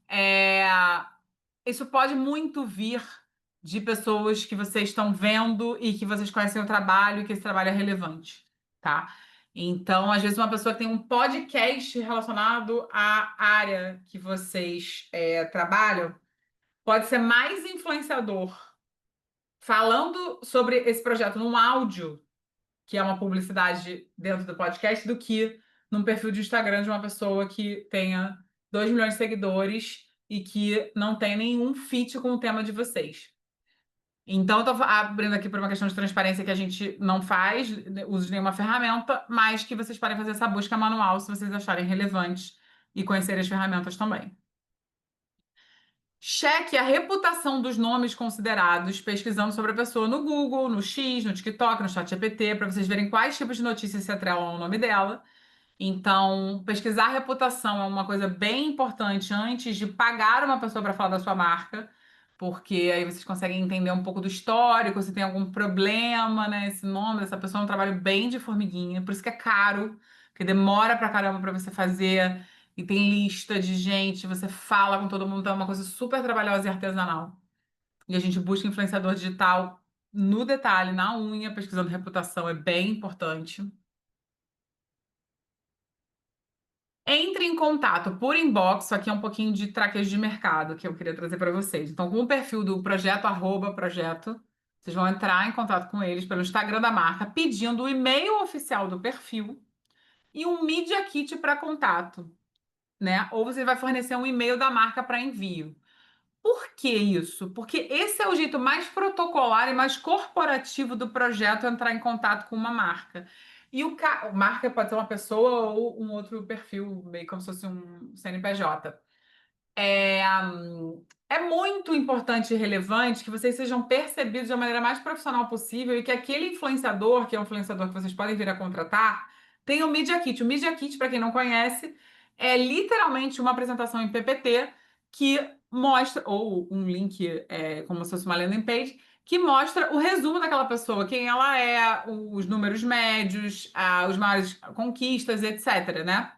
É, isso pode muito vir de pessoas que vocês estão vendo e que vocês conhecem o trabalho e que esse trabalho é relevante, tá? Então, às vezes, uma pessoa que tem um podcast relacionado à área que vocês trabalham pode ser mais influenciador falando sobre esse projeto num áudio, que é uma publicidade dentro do podcast, do que num perfil de Instagram de uma pessoa que tenha 2 milhões de seguidores e que não tem nenhum fit com o tema de vocês. Então, eu estou abrindo aqui por uma questão de transparência que a gente não faz uso de nenhuma ferramenta, mas que vocês podem fazer essa busca manual se vocês acharem relevante e conhecer as ferramentas também. Cheque a reputação dos nomes considerados pesquisando sobre a pessoa no Google, no X, no TikTok, no ChatGPT, para vocês verem quais tipos de notícias se atrelam ao nome dela. Então, pesquisar a reputação é uma coisa bem importante antes de pagar uma pessoa para falar da sua marca, porque aí vocês conseguem entender um pouco do histórico, se tem algum problema, né? Esse nome dessa pessoa é um trabalho bem de formiguinha, por isso que é caro, porque demora pra caramba para você fazer, e tem lista de gente, você fala com todo mundo, então é uma coisa super trabalhosa e artesanal. E a gente busca influenciador digital no detalhe, na unha, pesquisando reputação, é bem importante. Entre em contato por inbox, isso aqui é um pouquinho de traquejo de mercado que eu queria trazer para vocês. Então, com o perfil do projeto, @projeto, vocês vão entrar em contato com eles pelo Instagram da marca, pedindo o e-mail oficial do perfil e um Media Kit para contato, né? Ou você vai fornecer um e-mail da marca para envio. Por que isso? Porque esse é o jeito mais protocolar e mais corporativo do projeto entrar em contato com uma marca. E marca pode ser uma pessoa ou um outro perfil, meio como se fosse um CNPJ. É muito importante e relevante que vocês sejam percebidos da maneira mais profissional possível e que aquele influenciador, que é um influenciador que vocês podem vir a contratar, tenha o Media Kit. O Media Kit, para quem não conhece, é literalmente uma apresentação em PPT que mostra, ou um link, como se fosse uma landing page, que mostra o resumo daquela pessoa, quem ela é, os números médios, os maiores conquistas, etc, né?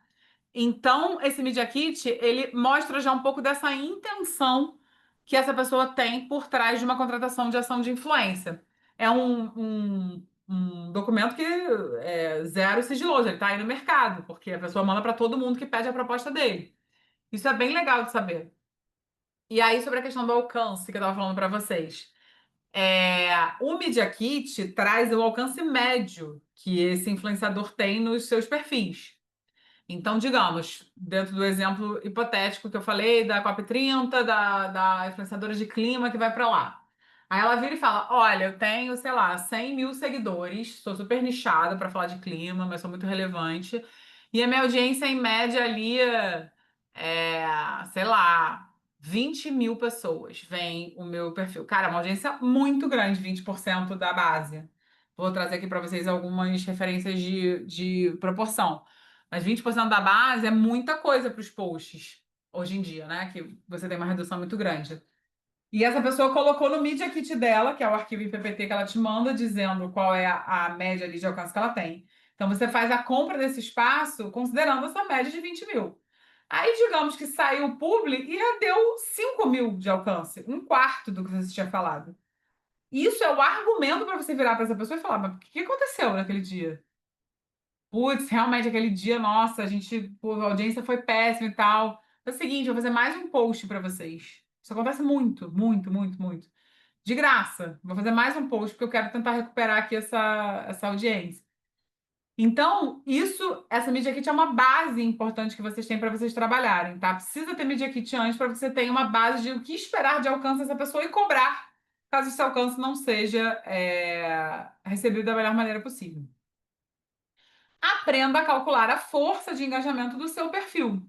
Então, esse Media Kit, ele mostra já um pouco dessa intenção que essa pessoa tem por trás de uma contratação de ação de influência. É um documento que é zero sigiloso, ele está aí no mercado, porque a pessoa manda para todo mundo que pede a proposta dele. Isso é bem legal de saber. E aí, sobre a questão do alcance que eu estava falando para vocês. O Media Kit traz o alcance médio que esse influenciador tem nos seus perfis. Então, digamos, dentro do exemplo hipotético que eu falei, da COP30, da influenciadora de clima que vai para lá. Aí ela vira e fala: Olha, eu tenho, sei lá, 100 mil seguidores, sou super nichada para falar de clima, mas sou muito relevante. E a minha audiência, em média, ali, sei lá, 20 mil pessoas vem o meu perfil. Cara, é uma audiência muito grande, 20% da base. Vou trazer aqui para vocês algumas referências de proporção. Mas 20% da base é muita coisa para os posts hoje em dia, né? Que você tem uma redução muito grande. E essa pessoa colocou no Media Kit dela, que é o arquivo em PPT que ela te manda, dizendo qual é a média ali de alcance que ela tem. Então você faz a compra desse espaço considerando essa média de 20 mil. Aí, digamos que saiu o publi e já deu 5 mil de alcance, um quarto do que você tinha falado. Isso é o argumento para você virar para essa pessoa e falar: Mas o que aconteceu naquele dia? Putz, realmente aquele dia, nossa, pô, a audiência foi péssima e tal. É o seguinte, eu vou fazer mais um post para vocês. Isso acontece muito, muito, muito, muito. De graça. Vou fazer mais um post porque eu quero tentar recuperar aqui essa audiência. Então, essa Media Kit é uma base importante que vocês têm para vocês trabalharem, tá? Precisa ter Media Kit antes para você ter uma base de o que esperar de alcance dessa pessoa e cobrar, caso esse alcance não seja recebido da melhor maneira possível. Aprenda a calcular a força de engajamento do seu perfil.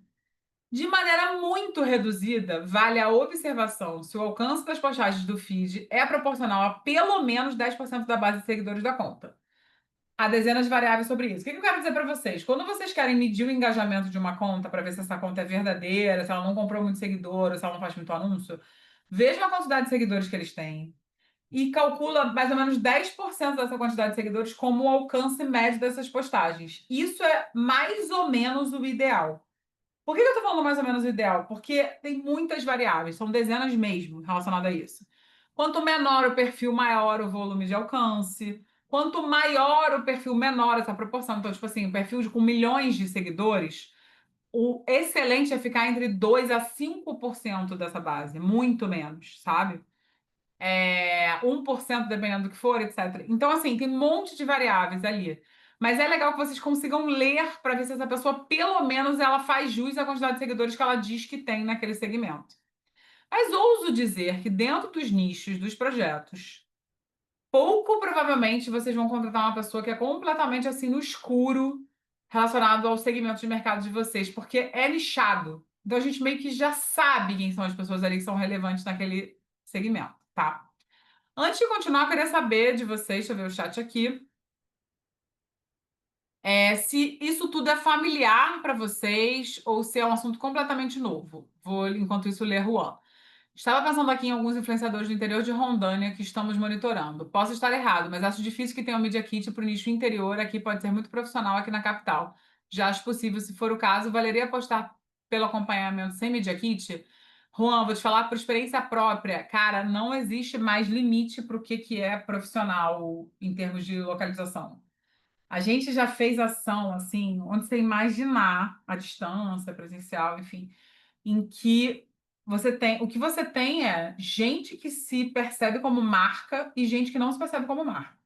De maneira muito reduzida, vale a observação se o alcance das postagens do feed é proporcional a pelo menos 10% da base de seguidores da conta. Há dezenas de variáveis sobre isso. O que eu quero dizer para vocês? Quando vocês querem medir o engajamento de uma conta para ver se essa conta é verdadeira, se ela não comprou muito seguidor, se ela não faz muito anúncio, vejam a quantidade de seguidores que eles têm e calcula mais ou menos 10% dessa quantidade de seguidores como o alcance médio dessas postagens. Isso é mais ou menos o ideal. Por que eu estou falando mais ou menos o ideal? Porque tem muitas variáveis, são dezenas mesmo relacionadas a isso. Quanto menor o perfil, maior o volume de alcance. Quanto maior o perfil, menor essa proporção. Então, tipo assim, o perfil com milhões de seguidores, o excelente é ficar entre 2 a 5% dessa base, muito menos, sabe? 1% dependendo do que for, etc. Então, assim, tem um monte de variáveis ali. Mas é legal que vocês consigam ler para ver se essa pessoa, pelo menos, ela faz jus à quantidade de seguidores que ela diz que tem naquele segmento. Mas ouso dizer que dentro dos nichos dos projetos pouco provavelmente vocês vão contratar uma pessoa que é completamente assim no escuro relacionado ao segmento de mercado de vocês, porque é nichado. Então a gente meio que já sabe quem são as pessoas ali que são relevantes naquele segmento, tá? Antes de continuar, eu queria saber de vocês, deixa eu ver o chat aqui, se isso tudo é familiar para vocês ou se é um assunto completamente novo. Vou, enquanto isso, ler Juan. Estava pensando aqui em alguns influenciadores do interior de Rondônia que estamos monitorando. Posso estar errado, mas acho difícil que tenha um Media Kit para o nicho interior. Aqui pode ser muito profissional aqui na capital. Já acho possível, se for o caso, valeria apostar pelo acompanhamento sem Media Kit? Juan, vou te falar por experiência própria. Cara, não existe mais limite para o que é profissional em termos de localização. A gente já fez ação, assim, onde você imaginar a distância, presencial, enfim, em que o que você tem é gente que se percebe como marca e gente que não se percebe como marca.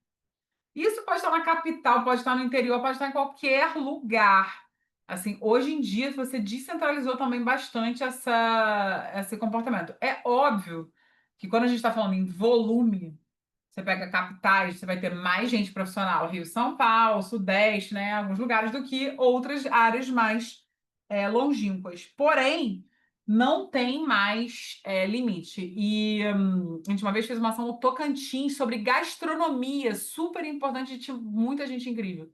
Isso pode estar na capital, pode estar no interior, pode estar em qualquer lugar. Assim, hoje em dia você descentralizou também bastante esse comportamento. É óbvio que quando a gente está falando em volume, você pega capitais, você vai ter mais gente profissional, Rio, São Paulo, Sudeste, né, alguns lugares, do que outras áreas mais longínquas. Porém, não tem mais limite. E a gente uma vez fez uma ação no Tocantins sobre gastronomia, super importante, e tinha muita gente incrível.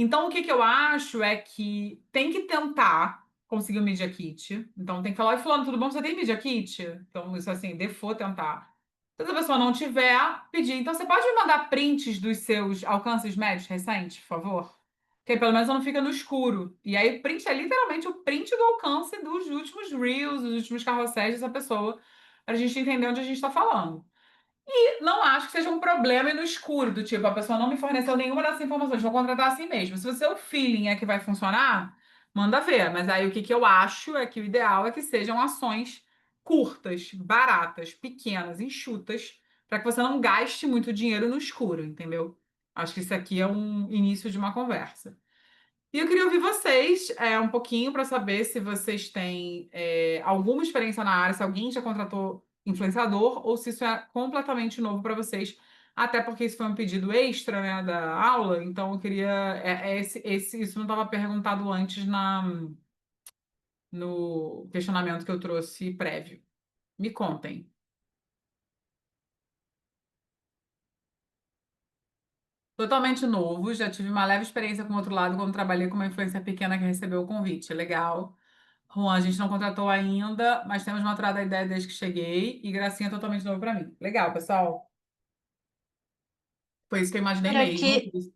Então, o que que eu acho é que tem que tentar conseguir o Media Kit. Então, tem que falar, oi, fulano, tudo bom? Você tem Media Kit? Então, isso assim, default tentar. Se a pessoa não tiver, pedir. Então, você pode me mandar prints dos seus alcances médios recentes, por favor? Que aí, pelo menos não fica no escuro. E aí, print é literalmente o print do alcance dos últimos reels, dos últimos carrosséis dessa pessoa, para a gente entender onde a gente está falando. Não acho que seja um problema ir no escuro, do tipo, a pessoa não me forneceu nenhuma dessas informações, vou contratar assim mesmo. Se o seu feeling é que vai funcionar, manda ver. Mas aí o que eu acho é que o ideal é que sejam ações curtas, baratas, pequenas, enxutas, para que você não gaste muito dinheiro no escuro, entendeu? Acho que isso aqui é um início de uma conversa. E eu queria ouvir vocês um pouquinho para saber se vocês têm alguma experiência na área, se alguém já contratou influenciador ou se isso é completamente novo para vocês. Até porque isso foi um pedido extra, né, da aula, então eu queria. Isso não estava perguntado antes no questionamento que eu trouxe prévio. Me contem. Totalmente novo, já tive uma leve experiência com o outro lado quando trabalhei com uma influência pequena que recebeu o convite. Legal. Juan, a gente não contratou ainda, mas temos maturado a ideia desde que cheguei e Gracinha é totalmente novo para mim. Legal, pessoal. Foi isso que eu imaginei Era mesmo. que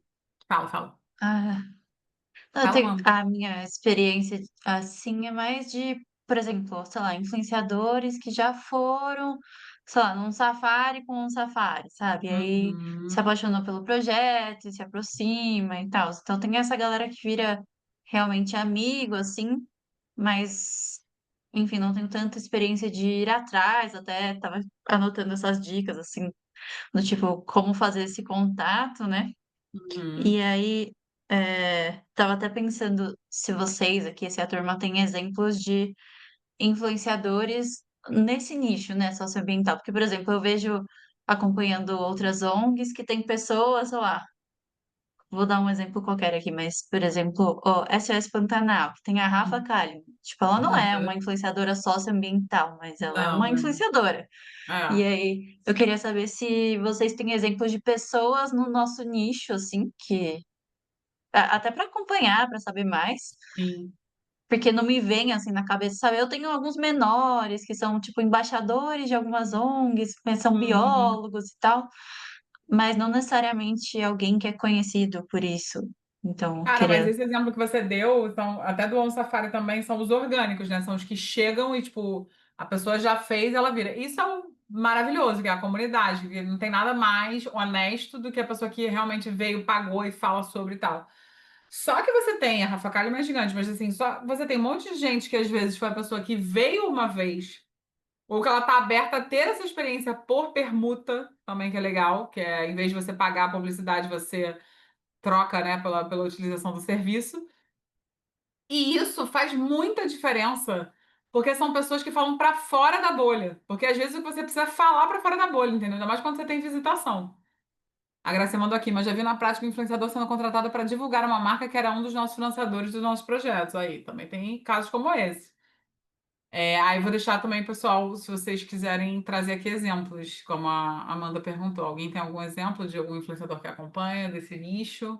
Fala, fala. ah, Fala, Amanda. a minha experiência assim é mais de, por exemplo, sei lá, influenciadores que já foram, sei lá, num safari com um safari, sabe? Aí se Uhum, apaixonou pelo projeto, se aproxima e tal. Então tem essa galera que vira realmente amigo, assim, mas enfim, não tenho tanta experiência de ir atrás, até tava anotando essas dicas, assim, do tipo, como fazer esse contato, né? uhum, E aí, tava até pensando se vocês aqui, se a turma tem exemplos de influenciadores nesse nicho, né, socioambiental. Porque, por exemplo, eu vejo acompanhando outras ONGs que tem pessoas, sei lá, vou dar um exemplo qualquer aqui, mas, por exemplo, o SOS Pantanal, que tem a Rafa uhum. Kalimann. Tipo, ela não é uma Uhum. influenciadora socioambiental, mas ela é uma Não, influenciadora. E é. aí, eu queria saber se vocês têm exemplos de pessoas no nosso nicho, assim, que até para acompanhar, para saber mais, Sim. porque não me vem assim na cabeça, sabe? Eu tenho alguns menores que são tipo embaixadores de algumas ONGs, que são Uhum. biólogos e tal, mas não necessariamente alguém que é conhecido por isso. Então, Cara, mas queria. esse exemplo que você deu, até do On Safari também, são os orgânicos, né? São os que chegam e, tipo, a pessoa já fez, ela vira. Isso é maravilhoso, que é a comunidade, que não tem nada mais honesto do que a pessoa que realmente veio, pagou e fala sobre e tal. Só que você tem, a Rafa Kalimann é gigante, mas assim, só você tem um monte de gente que às vezes foi a pessoa que veio uma vez, ou que ela tá aberta a ter essa experiência por permuta, também que é legal, que é em vez de você pagar a publicidade, você troca, né, pela utilização do serviço. E isso faz muita diferença, porque são pessoas que falam para fora da bolha. Porque às vezes você precisa falar para fora da bolha, entendeu? Ainda mais quando você tem visitação. A Gracia mandou aqui, mas já vi na prática o influenciador sendo contratado para divulgar uma marca que era um dos nossos financiadores dos nossos projetos. Aí, também tem casos como esse. Aí vou deixar também, pessoal, se vocês quiserem trazer aqui exemplos, como a Amanda perguntou. Alguém tem algum exemplo de algum influenciador que acompanha desse nicho?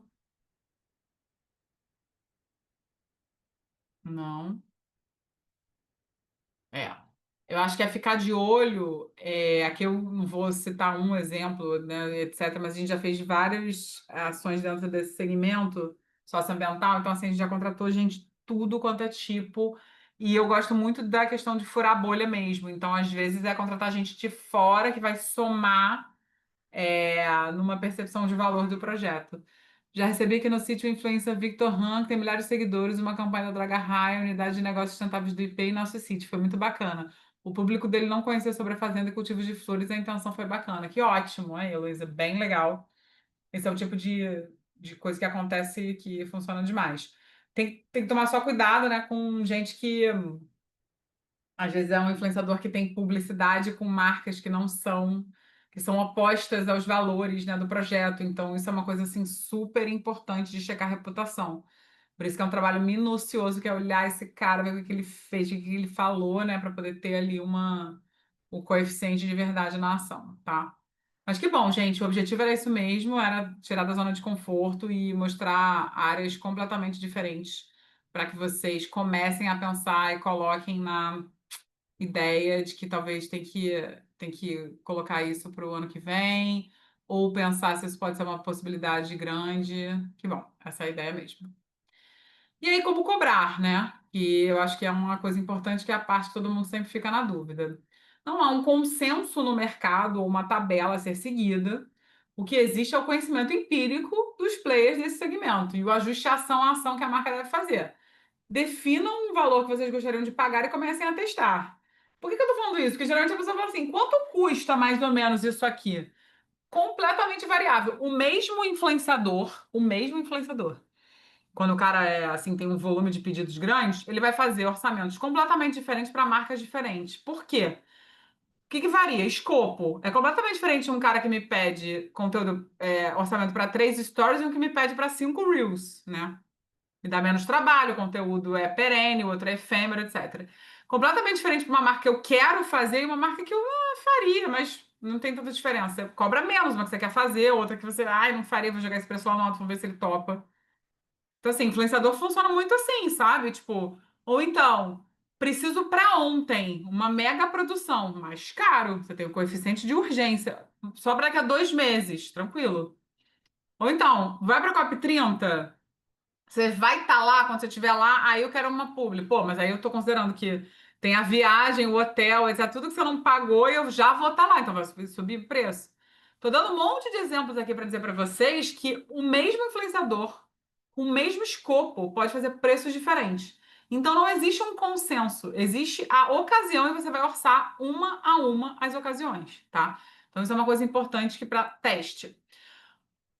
Não. É. Eu acho que é ficar de olho. Aqui eu não vou citar um exemplo, né, etc., mas a gente já fez várias ações dentro desse segmento socioambiental, então assim, a gente já contratou gente tudo quanto é tipo. E eu gosto muito da questão de furar a bolha mesmo. Então, às vezes, é contratar gente de fora que vai somar numa percepção de valor do projeto. Já recebi aqui no sítio o influencer Victor Han, que tem milhares de seguidores, uma campanha da Draga Raia, unidade de negócios sustentáveis do IP em nosso sítio. Foi muito bacana. O público dele não conhecia sobre a fazenda e cultivos de flores, a intenção foi bacana. Que ótimo, hein, Heloísa? Bem legal. Esse é o tipo de coisa que acontece que funciona demais. Tem que tomar só cuidado, né, com gente que às vezes é um influenciador que tem publicidade com marcas que são opostas aos valores, né, do projeto. Então, isso é uma coisa assim super importante de checar a reputação. Por isso que é um trabalho minucioso, que é olhar esse cara, ver o que ele fez, o que ele falou, né, para poder ter ali o coeficiente de verdade na ação, tá? Mas que bom, gente. O objetivo era isso mesmo, era tirar da zona de conforto e mostrar áreas completamente diferentes para que vocês comecem a pensar e coloquem na ideia de que talvez tem que colocar isso para o ano que vem, ou pensar se isso pode ser uma possibilidade grande. Que bom, essa é a ideia mesmo. E aí, como cobrar, né? Que eu acho que é uma coisa importante, que é a parte que todo mundo sempre fica na dúvida. Não há um consenso no mercado ou uma tabela a ser seguida. O que existe é o conhecimento empírico dos players desse segmento e o ajuste ação a ação que a marca deve fazer. Definam um valor que vocês gostariam de pagar e comecem a testar. Por que eu tô falando isso? Porque geralmente a pessoa fala assim: quanto custa mais ou menos isso aqui? Completamente variável. O mesmo influenciador, quando o cara assim, tem um volume de pedidos grandes, ele vai fazer orçamentos completamente diferentes para marcas diferentes. Por quê? O que varia? Escopo. É completamente diferente um cara que me pede conteúdo, orçamento para 3 stories e um que me pede para 5 reels, né? Me dá menos trabalho, o conteúdo é perene, o outro é efêmero, etc. Completamente diferente para uma marca que eu quero fazer e uma marca que eu faria, mas não tem tanta diferença. Você cobra menos uma que você quer fazer, outra que você, ai, não faria, vou jogar esse pessoal no alto, vamos ver se ele topa. Então, assim, influenciador funciona muito assim, sabe? Tipo, ou então, preciso para ontem, uma mega produção, mais caro, você tem o coeficiente de urgência, só para daqui a 2 meses, tranquilo. Ou então, vai para a COP30. Você vai estar lá, quando você estiver lá, aí eu quero uma publi. Pô, mas aí eu tô considerando que tem a viagem, o hotel, etc. Tudo que você não pagou e eu já vou estar lá, então vai subir o preço. Tô dando um monte de exemplos aqui para dizer para vocês que o mesmo influenciador, o mesmo escopo, pode fazer preços diferentes. Então não existe um consenso, existe a ocasião e você vai orçar uma a uma as ocasiões, tá? Então isso é uma coisa importante que para teste.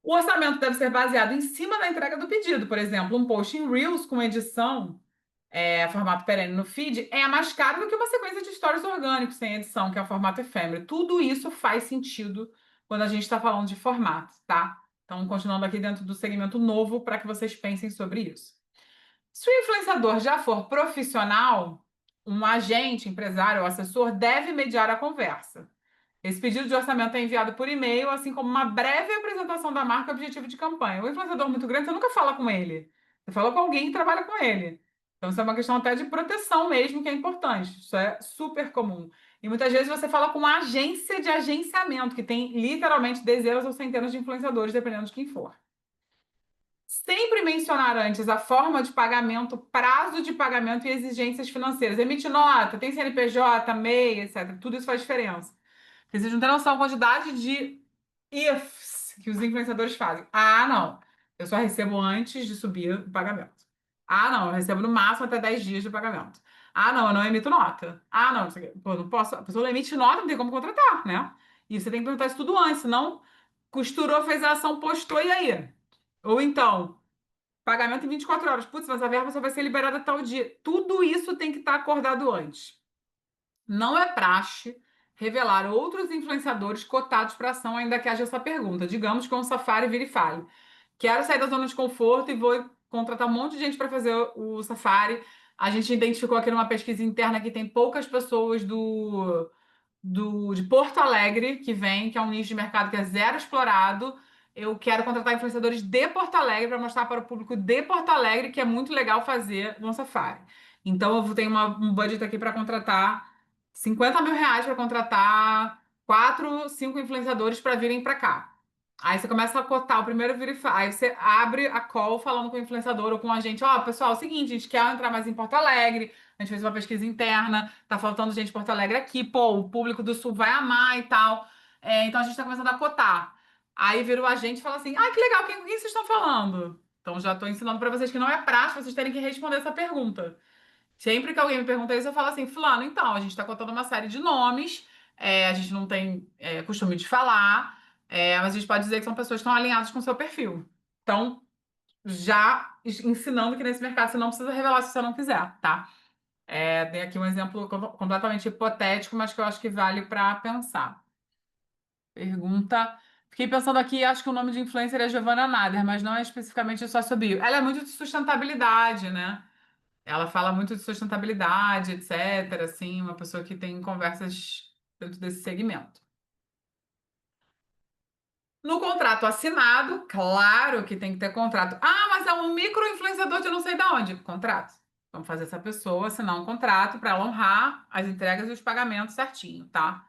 O orçamento deve ser baseado em cima da entrega do pedido. Por exemplo, um post em Reels com edição, formato perene no feed, é mais caro do que uma sequência de stories orgânicos sem edição, que é o formato efêmero. Tudo isso faz sentido quando a gente está falando de formato, tá? Então, continuando aqui dentro do segmento novo, para que vocês pensem sobre isso. Se o influenciador já for profissional, um agente, empresário ou assessor deve mediar a conversa. Esse pedido de orçamento é enviado por e-mail, assim como uma breve apresentação da marca e objetivo de campanha. O influenciador muito grande, você nunca fala com ele. Você fala com alguém que trabalha com ele. Então, isso é uma questão até de proteção mesmo, que é importante. Isso é super comum. E muitas vezes você fala com uma agência de agenciamento, que tem literalmente dezenas ou centenas de influenciadores, dependendo de quem for. Sempre mencionar antes a forma de pagamento, prazo de pagamento e exigências financeiras. Emite nota, tem CNPJ, MEI, etc. Tudo isso faz diferença. Porque vocês não têm noção da quantidade de ifs que os influenciadores fazem. Ah, não. Eu só recebo antes de subir o pagamento. Ah, não. Eu recebo no máximo até 10 dias de pagamento. Ah, não. Eu não emito nota. Ah, não. Isso aqui, pô, não posso. A pessoa não emite nota, não tem como contratar, né? E você tem que perguntar isso tudo antes, senão costurou, fez a ação, postou e aí? Ou então, pagamento em 24 horas. Putz, mas a verba só vai ser liberada tal dia. Tudo isso tem que estar acordado antes. Não é praxe revelar outros influenciadores cotados para ação, ainda que haja essa pergunta. Digamos que um Safari vire e fale: quero sair da zona de conforto e vou contratar um monte de gente para fazer o Safari. A gente identificou aqui numa pesquisa interna que tem poucas pessoas de Porto Alegre que vem, que é um nicho de mercado que é zero explorado. Eu quero contratar influenciadores de Porto Alegre para mostrar para o público de Porto Alegre que é muito legal fazer no Safari. Então, eu tenho um budget aqui para contratar R$ 50.000 para contratar 4, 5 influenciadores para virem para cá. Aí você começa a cotar o primeiro verify, aí você abre a call falando com o influenciador ou com a gente, ó, pessoal, é o seguinte, a gente quer entrar mais em Porto Alegre, a gente fez uma pesquisa interna, tá faltando gente de Porto Alegre aqui, pô, o público do Sul vai amar e tal. Então a gente tá começando a cotar. Aí vira o agente e fala assim, ah, que legal, quem vocês estão falando? Então já tô ensinando para vocês que não é prático vocês terem que responder essa pergunta. Sempre que alguém me pergunta isso, eu falo assim, fulano, então, a gente está contando uma série de nomes, a gente não tem costume de falar, mas a gente pode dizer que são pessoas que estão alinhadas com o seu perfil. Então, já ensinando que nesse mercado você não precisa revelar se você não quiser, tá? Dei aqui um exemplo completamente hipotético, mas que eu acho que vale para pensar. Pergunta. Fiquei pensando aqui, acho que o nome de influencer é Giovanna Nader, mas não é especificamente só sobre bio. Ela é muito de sustentabilidade, né? Ela fala muito de sustentabilidade, etc. Assim, uma pessoa que tem conversas dentro desse segmento. No contrato assinado, claro que tem que ter contrato. Ah, mas é um micro-influenciador de não sei de onde. Contrato. Vamos fazer essa pessoa assinar um contrato para ela honrar as entregas e os pagamentos certinho, tá?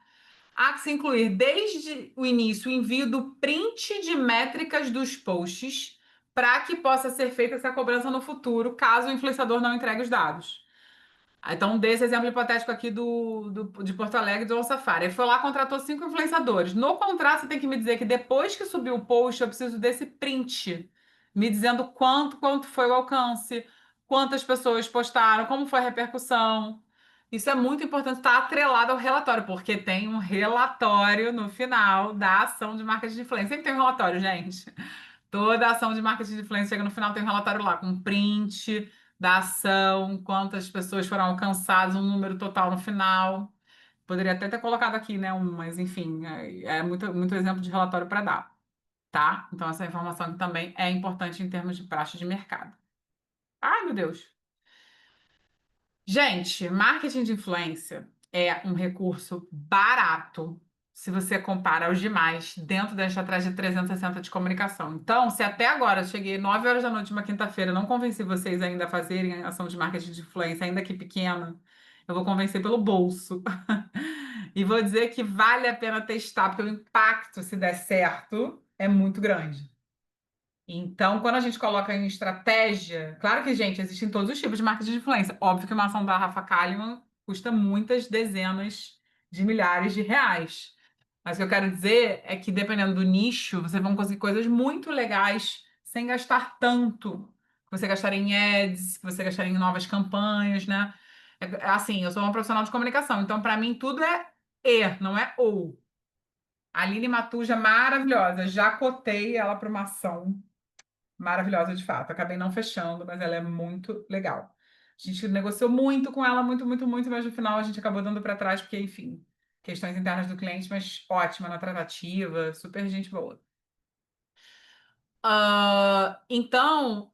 Há que se incluir desde o início o envio do print de métricas dos posts para que possa ser feita essa cobrança no futuro, caso o influenciador não entregue os dados. Então, desse exemplo hipotético aqui de Porto Alegre, do Safari. Ele foi lá, contratou 5 influenciadores. No contrato, você tem que me dizer que depois que subiu o post, eu preciso desse print, me dizendo quanto foi o alcance, quantas pessoas postaram, como foi a repercussão. Isso é muito importante estar atrelado ao relatório, porque tem um relatório no final da ação de marketing de influência. Sempre tem um relatório, gente. Toda ação de marketing de influência chega no final, tem um relatório lá com print da ação, quantas pessoas foram alcançadas, um número total no final. Poderia até ter colocado aqui, né? Mas enfim, é muito, muito exemplo de relatório para dar, tá? Então, essa informação aqui também é importante em termos de praxe de mercado. Ai, meu Deus! Gente, marketing de influência é um recurso barato se você compara aos demais dentro da estratégia 360 de comunicação. Então, se até agora eu cheguei 9 horas da noite, uma quinta-feira, não convenci vocês ainda a fazerem a ação de marketing de influência, ainda que pequena, eu vou convencer pelo bolso. E vou dizer que vale a pena testar, porque o impacto, se der certo, é muito grande. Então, quando a gente coloca em estratégia, claro que, gente, existem todos os tipos de marketing de influência. Óbvio que uma ação da Rafa Kalimann custa muitas dezenas de milhares de reais. Mas o que eu quero dizer é que, dependendo do nicho, vocês vão conseguir coisas muito legais sem gastar tanto. Que você gastaria em ads, que você gastaria em novas campanhas, né? Assim, eu sou uma profissional de comunicação, então, para mim, tudo é não é ou. A Aline Matuja, maravilhosa. Já cotei ela para uma ação maravilhosa de fato. Acabei não fechando, mas ela é muito legal. A gente negociou muito com ela, muito, muito, muito, mas no final a gente acabou dando para trás, porque, enfim, questões internas do cliente, mas ótima na tratativa, super gente boa. Então,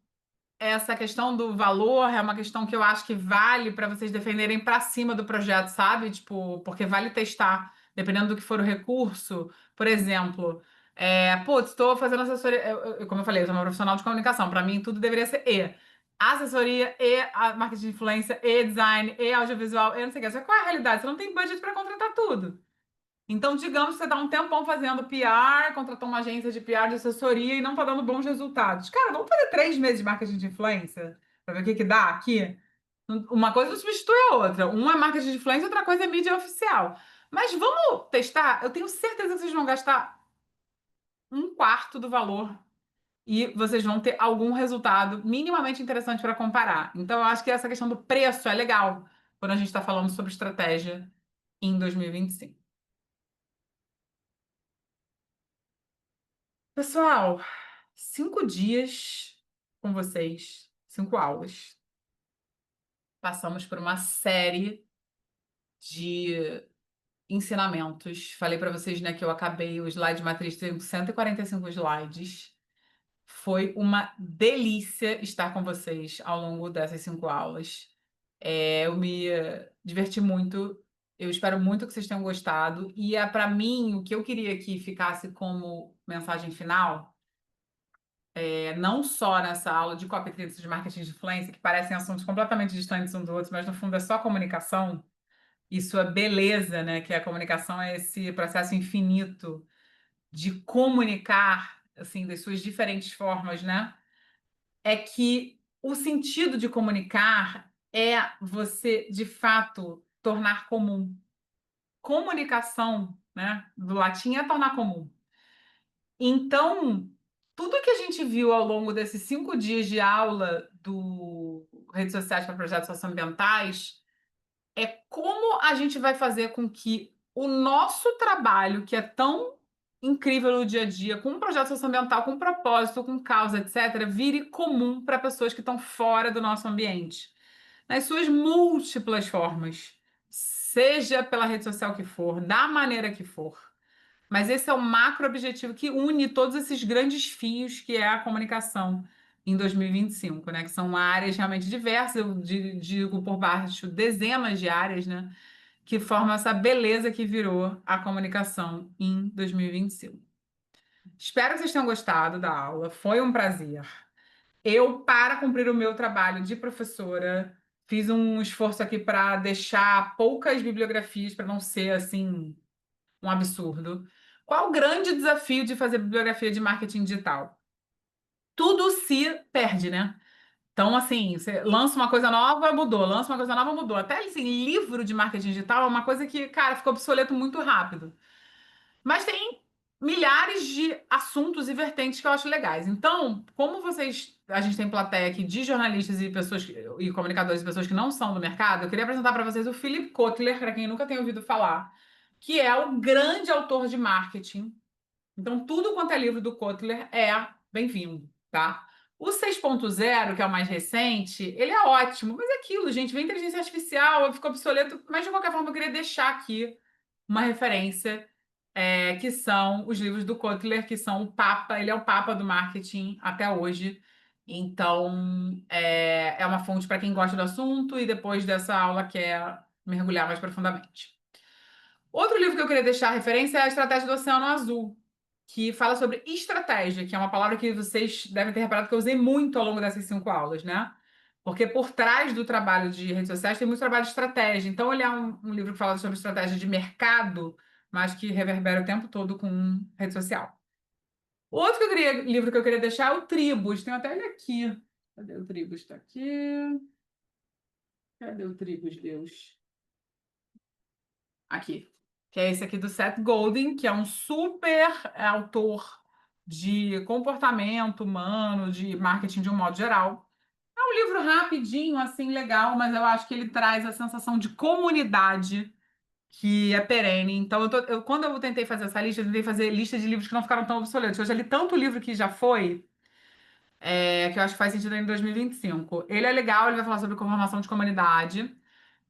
essa questão do valor é uma questão que eu acho que vale para vocês defenderem para cima do projeto, sabe? Tipo, porque vale testar, dependendo do que for o recurso. Por exemplo, putz, estou fazendo assessoria. Como eu falei, eu sou uma profissional de comunicação. Para mim, tudo deveria ser assessoria, marketing de influência, design, audiovisual, não sei o que. Só que qual é a realidade? Você não tem budget para contratar tudo. Então, digamos que você está um tempão fazendo PR, contratou uma agência de PR de assessoria e não está dando bons resultados. Cara, vamos fazer 3 meses de marketing de influência para ver o que que dá aqui? Uma coisa não substitui a outra. Uma é marketing de influência, outra coisa é mídia oficial. Mas vamos testar? Eu tenho certeza que vocês vão gastar um quarto do valor e vocês vão ter algum resultado minimamente interessante para comparar. Então, eu acho que essa questão do preço é legal quando a gente está falando sobre estratégia em 2025. Pessoal, 5 dias com vocês, 5 aulas. Passamos por uma série de ensinamentos. Falei para vocês, né, que eu acabei o slide matriz tendo 145 slides. Foi uma delícia estar com vocês ao longo dessas 5 aulas. Eu me diverti muito. Eu espero muito que vocês tenham gostado. E para mim, o que eu queria que ficasse como mensagem final, não só nessa aula de copy de marketing de influência, que parecem assuntos completamente distantes um do outro, mas no fundo é só comunicação e sua beleza, né? Que a comunicação é esse processo infinito de comunicar, assim, das suas diferentes formas, né? É que o sentido de comunicar é você, de fato, tornar comum. Comunicação, né, do latim é tornar comum. Então, tudo que a gente viu ao longo desses 5 dias de aula do Redes Sociais para Projetos Socioambientais é como a gente vai fazer com que o nosso trabalho, que é tão incrível no dia a dia, com um projeto socioambiental, com propósito, com causa, etc., vire comum para pessoas que estão fora do nosso ambiente, nas suas múltiplas formas, seja pela rede social que for, da maneira que for. Mas esse é o macro objetivo que une todos esses grandes fios que é a comunicação em 2025, né? Que são áreas realmente diversas, eu digo por baixo dezenas de áreas, né? Que formam essa beleza que virou a comunicação em 2025. Espero que vocês tenham gostado da aula, foi um prazer. Eu, para cumprir o meu trabalho de professora, fiz um esforço aqui para deixar poucas bibliografias, para não ser assim um absurdo. Qual o grande desafio de fazer bibliografia de marketing digital? Tudo se perde, né? Então, assim, você lança uma coisa nova, mudou, lança uma coisa nova, mudou. Até, assim, livro de marketing digital é uma coisa que, cara, ficou obsoleto muito rápido. Mas tem milhares de assuntos e vertentes que eu acho legais. Então, como a gente tem plateia aqui de jornalistas e pessoas e comunicadores e pessoas que não são do mercado, eu queria apresentar para vocês o Philip Kotler, para quem nunca tem ouvido falar, que é o grande autor de marketing. Então, tudo quanto é livro do Kotler é bem-vindo, tá? O 6.0, que é o mais recente, ele é ótimo, mas é aquilo, gente, vem inteligência artificial, ficou obsoleto, mas de qualquer forma eu queria deixar aqui uma referência, que são os livros do Kotler, que são o papa, ele é o papa do marketing até hoje. Então, é uma fonte para quem gosta do assunto e depois dessa aula quer mergulhar mais profundamente. Outro livro que eu queria deixar referência é A Estratégia do Oceano Azul, que fala sobre estratégia, que é uma palavra que vocês devem ter reparado que eu usei muito ao longo dessas 5 aulas, né? Porque por trás do trabalho de redes sociais tem muito trabalho de estratégia. Então, ele é um livro que fala sobre estratégia de mercado, mas que reverbera o tempo todo com rede social. Outro livro que eu queria deixar é o Tribos. Tem até ele aqui. Cadê o Tribos? Está aqui. Cadê o Tribos, Deus? Aqui. Que é esse aqui do Seth Godin, que é um super autor de comportamento humano, de marketing de um modo geral. É um livro rapidinho, assim, legal, mas eu acho que ele traz a sensação de comunidade que é perene. Então, quando eu tentei fazer essa lista, eu tentei fazer lista de livros que não ficaram tão obsoletos. Eu já li tanto livro que já foi, que eu acho que faz sentido em 2025. Ele é legal, ele vai falar sobre formação de comunidade.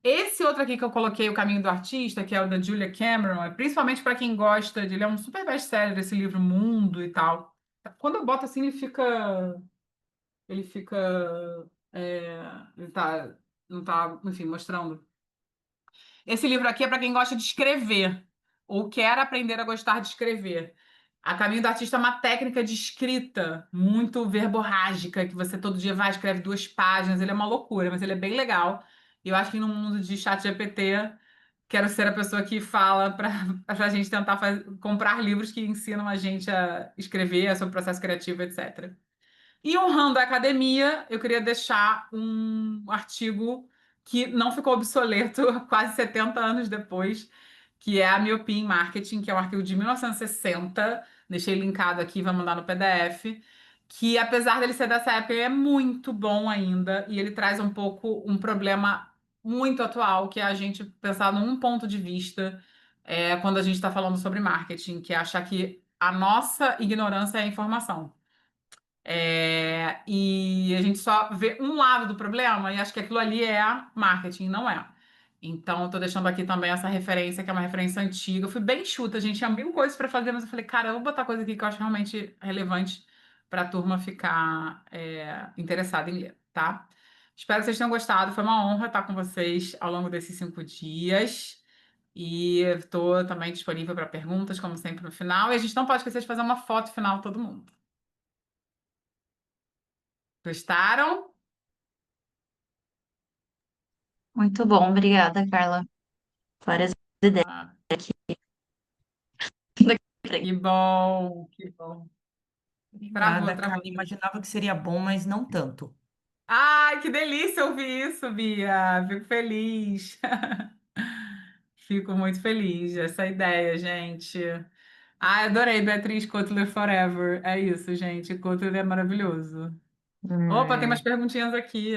Esse outro aqui que eu coloquei, O Caminho do Artista, que é o da Julia Cameron, é principalmente para quem gosta de... Ele é um super best-seller, esse livro Mundo e tal. Quando eu boto assim, ele fica... Ele fica... ele tá... Não tá, enfim, mostrando. Esse livro aqui é para quem gosta de escrever ou quer aprender a gostar de escrever. A Caminho do Artista é uma técnica de escrita muito verborrágica, que você todo dia vai, escreve 2 páginas. Ele é uma loucura, mas ele é bem legal. E eu acho que no mundo de chat GPT, quero ser a pessoa que fala para a gente tentar comprar livros que ensinam a gente a escrever, sobre o processo criativo, etc. E honrando a academia, eu queria deixar um artigo que não ficou obsoleto quase 70 anos depois, que é a Miopia em Marketing, que é um artigo de 1960. Deixei linkado aqui, vou mandar no PDF. Que, apesar dele ser dessa época, ele é muito bom ainda. E ele traz um pouco um problema muito atual, que é a gente pensar num ponto de vista, quando a gente está falando sobre marketing, que é achar que a nossa ignorância é a informação. E a gente só vê um lado do problema e acha que aquilo ali é marketing, não é. Então, eu tô deixando aqui também essa referência, que é uma referência antiga. Eu fui bem chuta, a gente tinha mil coisas para fazer, mas eu falei, cara, eu vou botar coisa aqui que eu acho realmente relevante para a turma ficar interessada em ler, tá? Espero que vocês tenham gostado. Foi uma honra estar com vocês ao longo desses 5 dias. E estou também disponível para perguntas, como sempre, no final. E a gente não pode esquecer de fazer uma foto final, todo mundo. Gostaram? Muito bom, obrigada, Carla. Várias ideias Ah, aqui. que bom, que bom. Travou, Obrigada, Carla. travou. Imaginava que seria bom, mas não tanto. Ai, que delícia ouvir isso, Bia. Fico feliz. Fico muito feliz dessa ideia, gente. Ai, adorei Beatriz Kotler Forever. É isso, gente. Kotler é maravilhoso. Opa, tem umas É. perguntinhas aqui.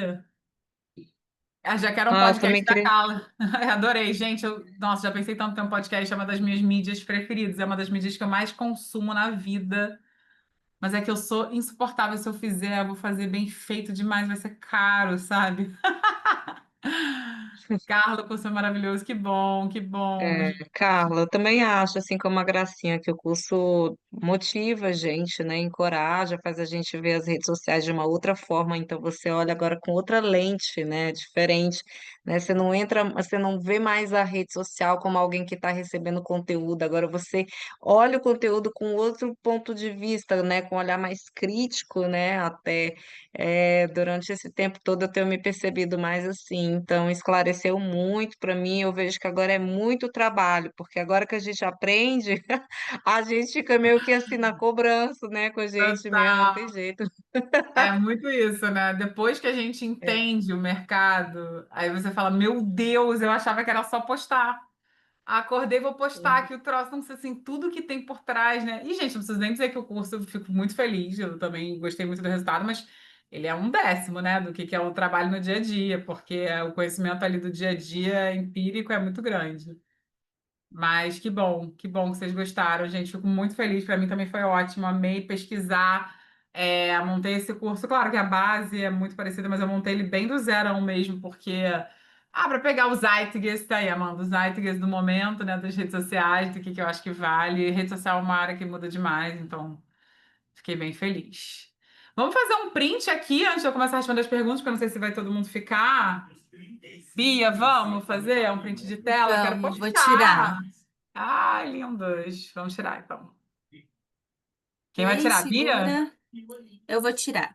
Ah, já quero um Ah, eu podcast também da queria. Carla. Adorei, gente. Nossa, já pensei tanto em ter um podcast. É uma das minhas mídias preferidas. É uma das mídias que eu mais consumo na vida. Mas é que eu sou insuportável. Se eu fizer, eu vou fazer bem feito demais. Vai ser caro, sabe? Carla, você é maravilhoso. Que bom, que bom. Carla, eu também acho, assim, como uma gracinha, que o curso motiva a gente, né? Encoraja, faz a gente ver as redes sociais de uma outra forma. Então você olha agora com outra lente, né? Diferente, né? Você não entra, você não vê mais a rede social como alguém que está recebendo conteúdo. Agora você olha o conteúdo com outro ponto de vista, né? Com um olhar mais crítico, né? Até durante esse tempo todo eu tenho me percebido mais assim. Então esclareceu muito para mim. Eu vejo que agora é muito trabalho, porque agora que a gente aprende, a gente fica meio que assim na cobrança, né, com a gente mesmo, não tem Total. jeito. É muito isso, né? Depois que a gente É, entende o mercado, aí você fala: Meu Deus, eu achava que era só postar. Acordei, vou postar sim. aqui o troço, não sei assim, tudo que tem por trás, né? E, gente, não preciso nem dizer que o curso eu fico muito feliz, eu também gostei muito do resultado, mas ele é um décimo, né, do que é o trabalho no dia a dia, porque o conhecimento ali do dia a dia empírico é muito grande. Mas que bom que vocês gostaram, gente. Fico muito feliz. Para mim também foi ótimo. Amei pesquisar. Montei esse curso. Claro que a base é muito parecida, mas eu montei ele bem do zero a um mesmo, porque. Para pegar o Zeitgeist tá aí, Amanda, o Zeitgeist do momento, né, das redes sociais, do que eu acho que vale. Rede social é uma área que muda demais, então fiquei bem feliz. Vamos fazer um print aqui antes de eu começar a responder as perguntas, porque eu não sei se vai todo mundo ficar. Bia, vamos fazer um print de tela? Quero Vamos, vou tirar. postar. Ai, lindos. Vamos tirar, então. Quem vai Ok, tirar? Bia? segura. Eu vou tirar.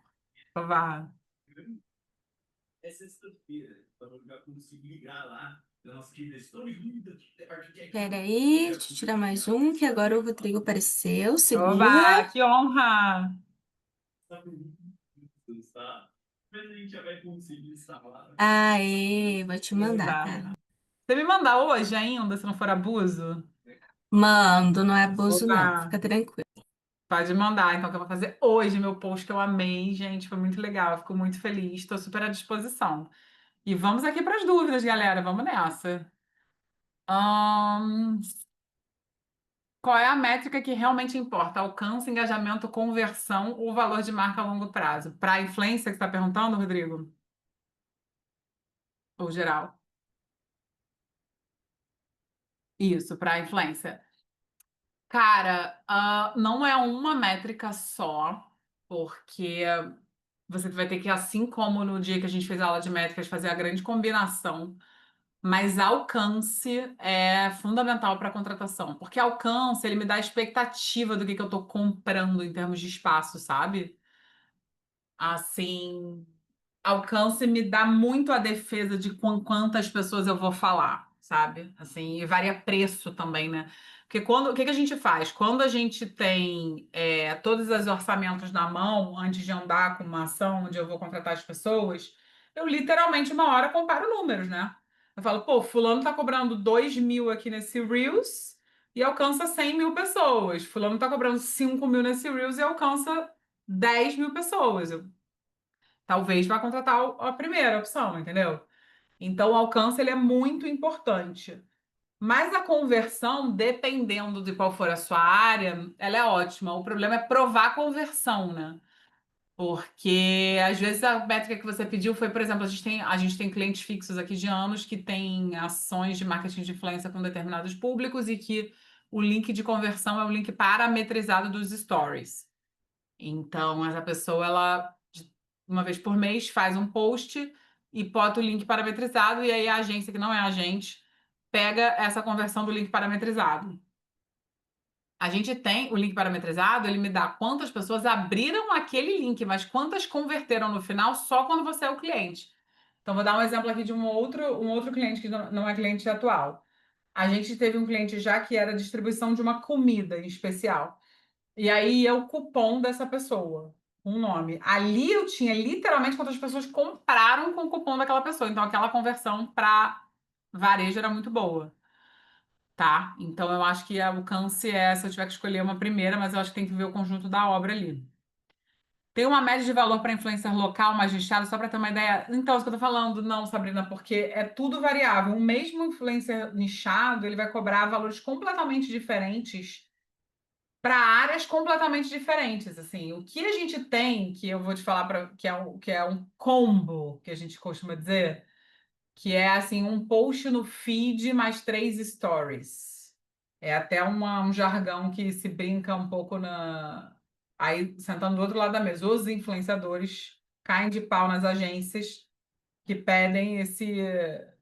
Então vá. Espera aí, deixa eu tirar mais um, que agora o Rodrigo apareceu. Oba, Segura. que honra! Aê, vou te mandar, Oba. tá? Você me manda hoje ainda, se não for abuso? Mando, não é abuso, não. Oba. Fica tranquilo. Pode mandar, então, que eu vou fazer hoje meu post que eu amei, gente. Foi muito legal, eu fico muito feliz, estou super à disposição. E vamos aqui para as dúvidas, galera. Vamos nessa. Ahn, Qual é a métrica que realmente importa? Alcance, engajamento, conversão ou valor de marca a longo prazo? Para a influência que você está perguntando, Rodrigo? Ou geral? Isso, para a influência. Cara, não é uma métrica só, porque você vai ter que, assim como no dia que a gente fez a aula de métricas, fazer a grande combinação. Mas alcance é fundamental para a contratação, porque alcance ele me dá a expectativa do que eu estou comprando em termos de espaço, sabe? Assim, alcance me dá muito a defesa de com quantas pessoas eu vou falar, sabe? Assim, e varia preço também, né? Porque o que que a gente faz? Quando a gente tem todos os orçamentos na mão, antes de andar com uma ação onde eu vou contratar as pessoas, eu literalmente uma hora comparo números, né? Eu falo, pô, fulano tá cobrando 2.000 aqui nesse Reels e alcança 100.000 pessoas. Fulano tá cobrando 5.000 nesse Reels e alcança 10.000 pessoas. Talvez vá contratar a primeira opção, entendeu? Então, o alcance ele é muito importante. Mas a conversão, dependendo de qual for a sua área, ela é ótima. O problema é provar a conversão, né? Porque às vezes a métrica que você pediu foi, por exemplo, a gente tem clientes fixos aqui de anos que têm ações de marketing de influência com determinados públicos e que o link de conversão é o link parametrizado dos stories. Então, essa pessoa, uma vez por mês, faz um post e bota o link parametrizado, e aí a agência, que não é a gente, pega essa conversão do link parametrizado. A gente tem o link parametrizado, ele me dá quantas pessoas abriram aquele link, mas quantas converteram no final só quando você é o cliente. Então, vou dar um exemplo aqui de um outro cliente que não é cliente atual. A gente teve um cliente já que era distribuição de uma comida em especial. E aí é o cupom dessa pessoa, um nome. Ali eu tinha literalmente quantas pessoas compraram com o cupom daquela pessoa. Então, aquela conversão para varejo era muito boa. Tá? Então eu acho que o alcance é, se eu tiver que escolher uma primeira, mas eu acho que tem que ver o conjunto da obra ali. Tem uma média de valor para influencer local mais nichado, só para ter uma ideia? Então, isso que eu tô falando, não, Sabrina, porque é tudo variável. O mesmo influencer nichado, ele vai cobrar valores completamente diferentes para áreas completamente diferentes, assim. O que a gente tem, que eu vou te falar para que é um combo, que a gente costuma dizer, que é assim um post no feed mais 3 stories. É até um jargão que se brinca um pouco aí sentando do outro lado da mesa. Os influenciadores caem de pau nas agências que pedem esse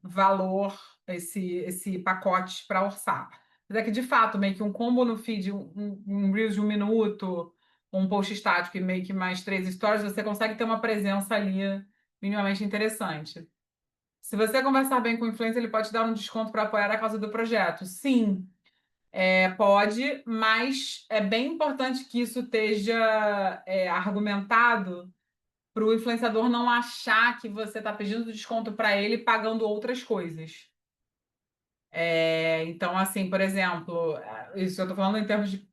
valor, esse pacote para orçar. Mas é que, de fato, meio que um combo no feed, um Reels de 1 minuto, um post estático e meio que mais 3 stories, você consegue ter uma presença ali minimamente interessante. Se você conversar bem com o influencer, ele pode te dar um desconto para apoiar a causa do projeto. Sim, pode, mas é bem importante que isso esteja argumentado para o influenciador não achar que você está pedindo desconto para ele pagando outras coisas. Então, assim, por exemplo, isso eu estou falando em termos de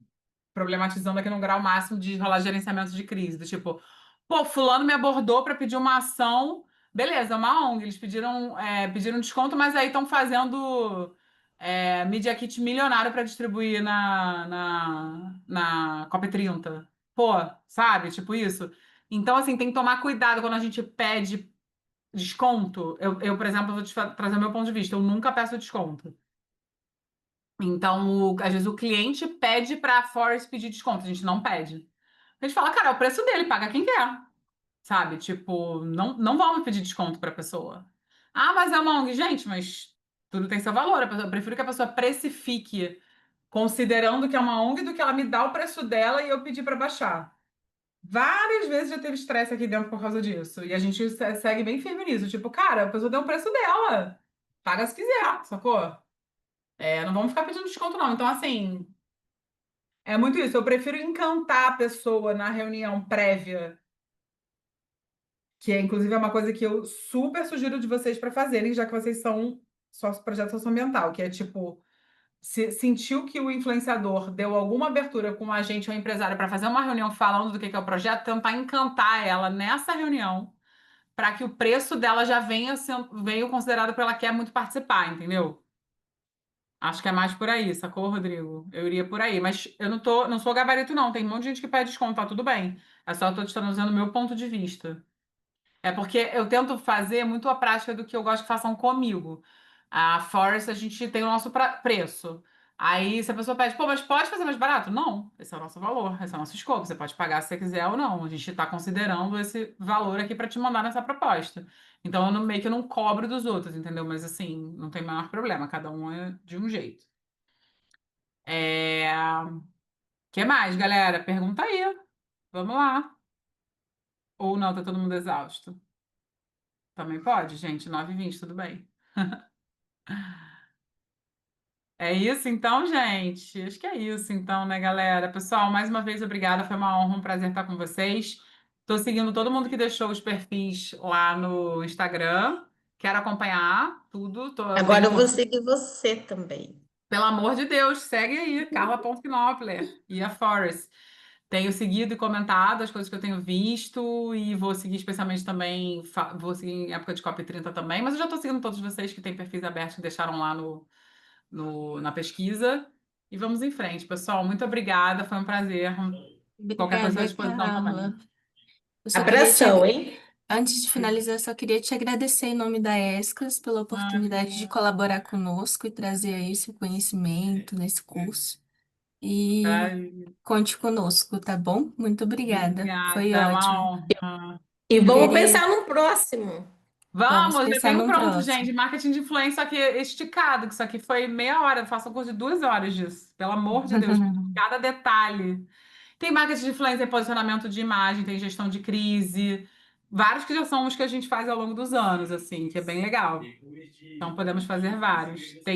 problematizando aqui num grau máximo de rolar gerenciamento de crise, do tipo, pô, fulano me abordou para pedir uma ação, beleza, é uma ONG, eles pediram desconto, mas aí estão fazendo Media Kit milionário para distribuir na COP30. Pô, sabe? Tipo isso. Então, assim, tem que tomar cuidado quando a gente pede desconto. Eu, por exemplo, vou trazer o meu ponto de vista, eu nunca peço desconto. Então, às vezes o cliente pede para a Forest pedir desconto, a gente não pede. A gente fala, cara, é o preço dele, paga quem quer, sabe? Tipo, não vamos pedir desconto para a pessoa. Ah, mas é uma ONG. Gente, mas tudo tem seu valor. Eu prefiro que a pessoa precifique considerando que é uma ONG do que ela me dá o preço dela e eu pedir para baixar. Várias vezes já teve estresse aqui dentro por causa disso. E a gente segue bem firme nisso. Tipo, cara, a pessoa deu o preço dela. Paga se quiser, sacou? Não vamos ficar pedindo desconto, não. Então, assim, é muito isso. Eu prefiro encantar a pessoa na reunião prévia, que inclusive é uma coisa que eu super sugiro de vocês para fazerem, já que vocês são sócio projeto socioambiental, que é tipo, se sentiu que o influenciador deu alguma abertura com um agente ou um empresário para fazer uma reunião falando do que é o projeto, tentar encantar ela nessa reunião para que o preço dela já venha considerado para ela quer muito participar, entendeu? Acho que é mais por aí, sacou, Rodrigo? Eu iria por aí, mas eu não sou gabarito, não. Tem um monte de gente que pede desconto, tá tudo bem. É só eu tô te trazendo o meu ponto de vista. É porque eu tento fazer muito a prática do que eu gosto que façam comigo. A Forest, a gente tem o nosso preço. Aí, se a pessoa pede, pô, mas pode fazer mais barato? Não, esse é o nosso valor, esse é o nosso escopo. Você pode pagar se você quiser ou não. A gente está considerando esse valor aqui para te mandar nessa proposta. Então, eu meio que não cobro dos outros, entendeu? Mas, assim, não tem maior problema, cada um é de um jeito. Que mais, galera? Pergunta aí. Vamos lá. Ou não, tá todo mundo exausto? Também pode, gente. 9h20, tudo bem. É isso então, gente? Acho que é isso então, né, galera? Pessoal, mais uma vez, obrigada. Foi uma honra, um prazer estar com vocês. Estou seguindo todo mundo que deixou os perfis lá no Instagram. Quero acompanhar tudo. Agora eu vou seguir você também. Pelo amor de Deus, segue aí, Carla.knopfler e a Forest. Tenho seguido e comentado as coisas que eu tenho visto e vou seguir especialmente também, vou seguir em época de COP30 também, mas eu já estou seguindo todos vocês que têm perfis abertos que deixaram lá na pesquisa. E vamos em frente, pessoal. Muito obrigada, foi um prazer. Qualquer coisa à Obrigada, disposição também. Carla. Eu só queria te, Abração, hein? antes de finalizar, eu só queria te agradecer em nome da ESCAS pela oportunidade de colaborar conosco e trazer aí seu conhecimento nesse curso. E Ai, conte conosco, tá bom? Muito obrigada. obrigada, Foi é uma ótimo. honra. E vamos Queria, pensar no próximo. vamos Vamos, já pensar tenho num pronto, próximo. gente. Marketing de influência, só que esticado, que isso aqui foi meia hora. Eu faço um curso de 2 horas disso. Pelo amor de Deus, cada detalhe. Tem marketing de influência, posicionamento de imagem, tem gestão de crise. Vários que já são os que a gente faz ao longo dos anos, assim, que é bem legal. Então podemos fazer vários. Tem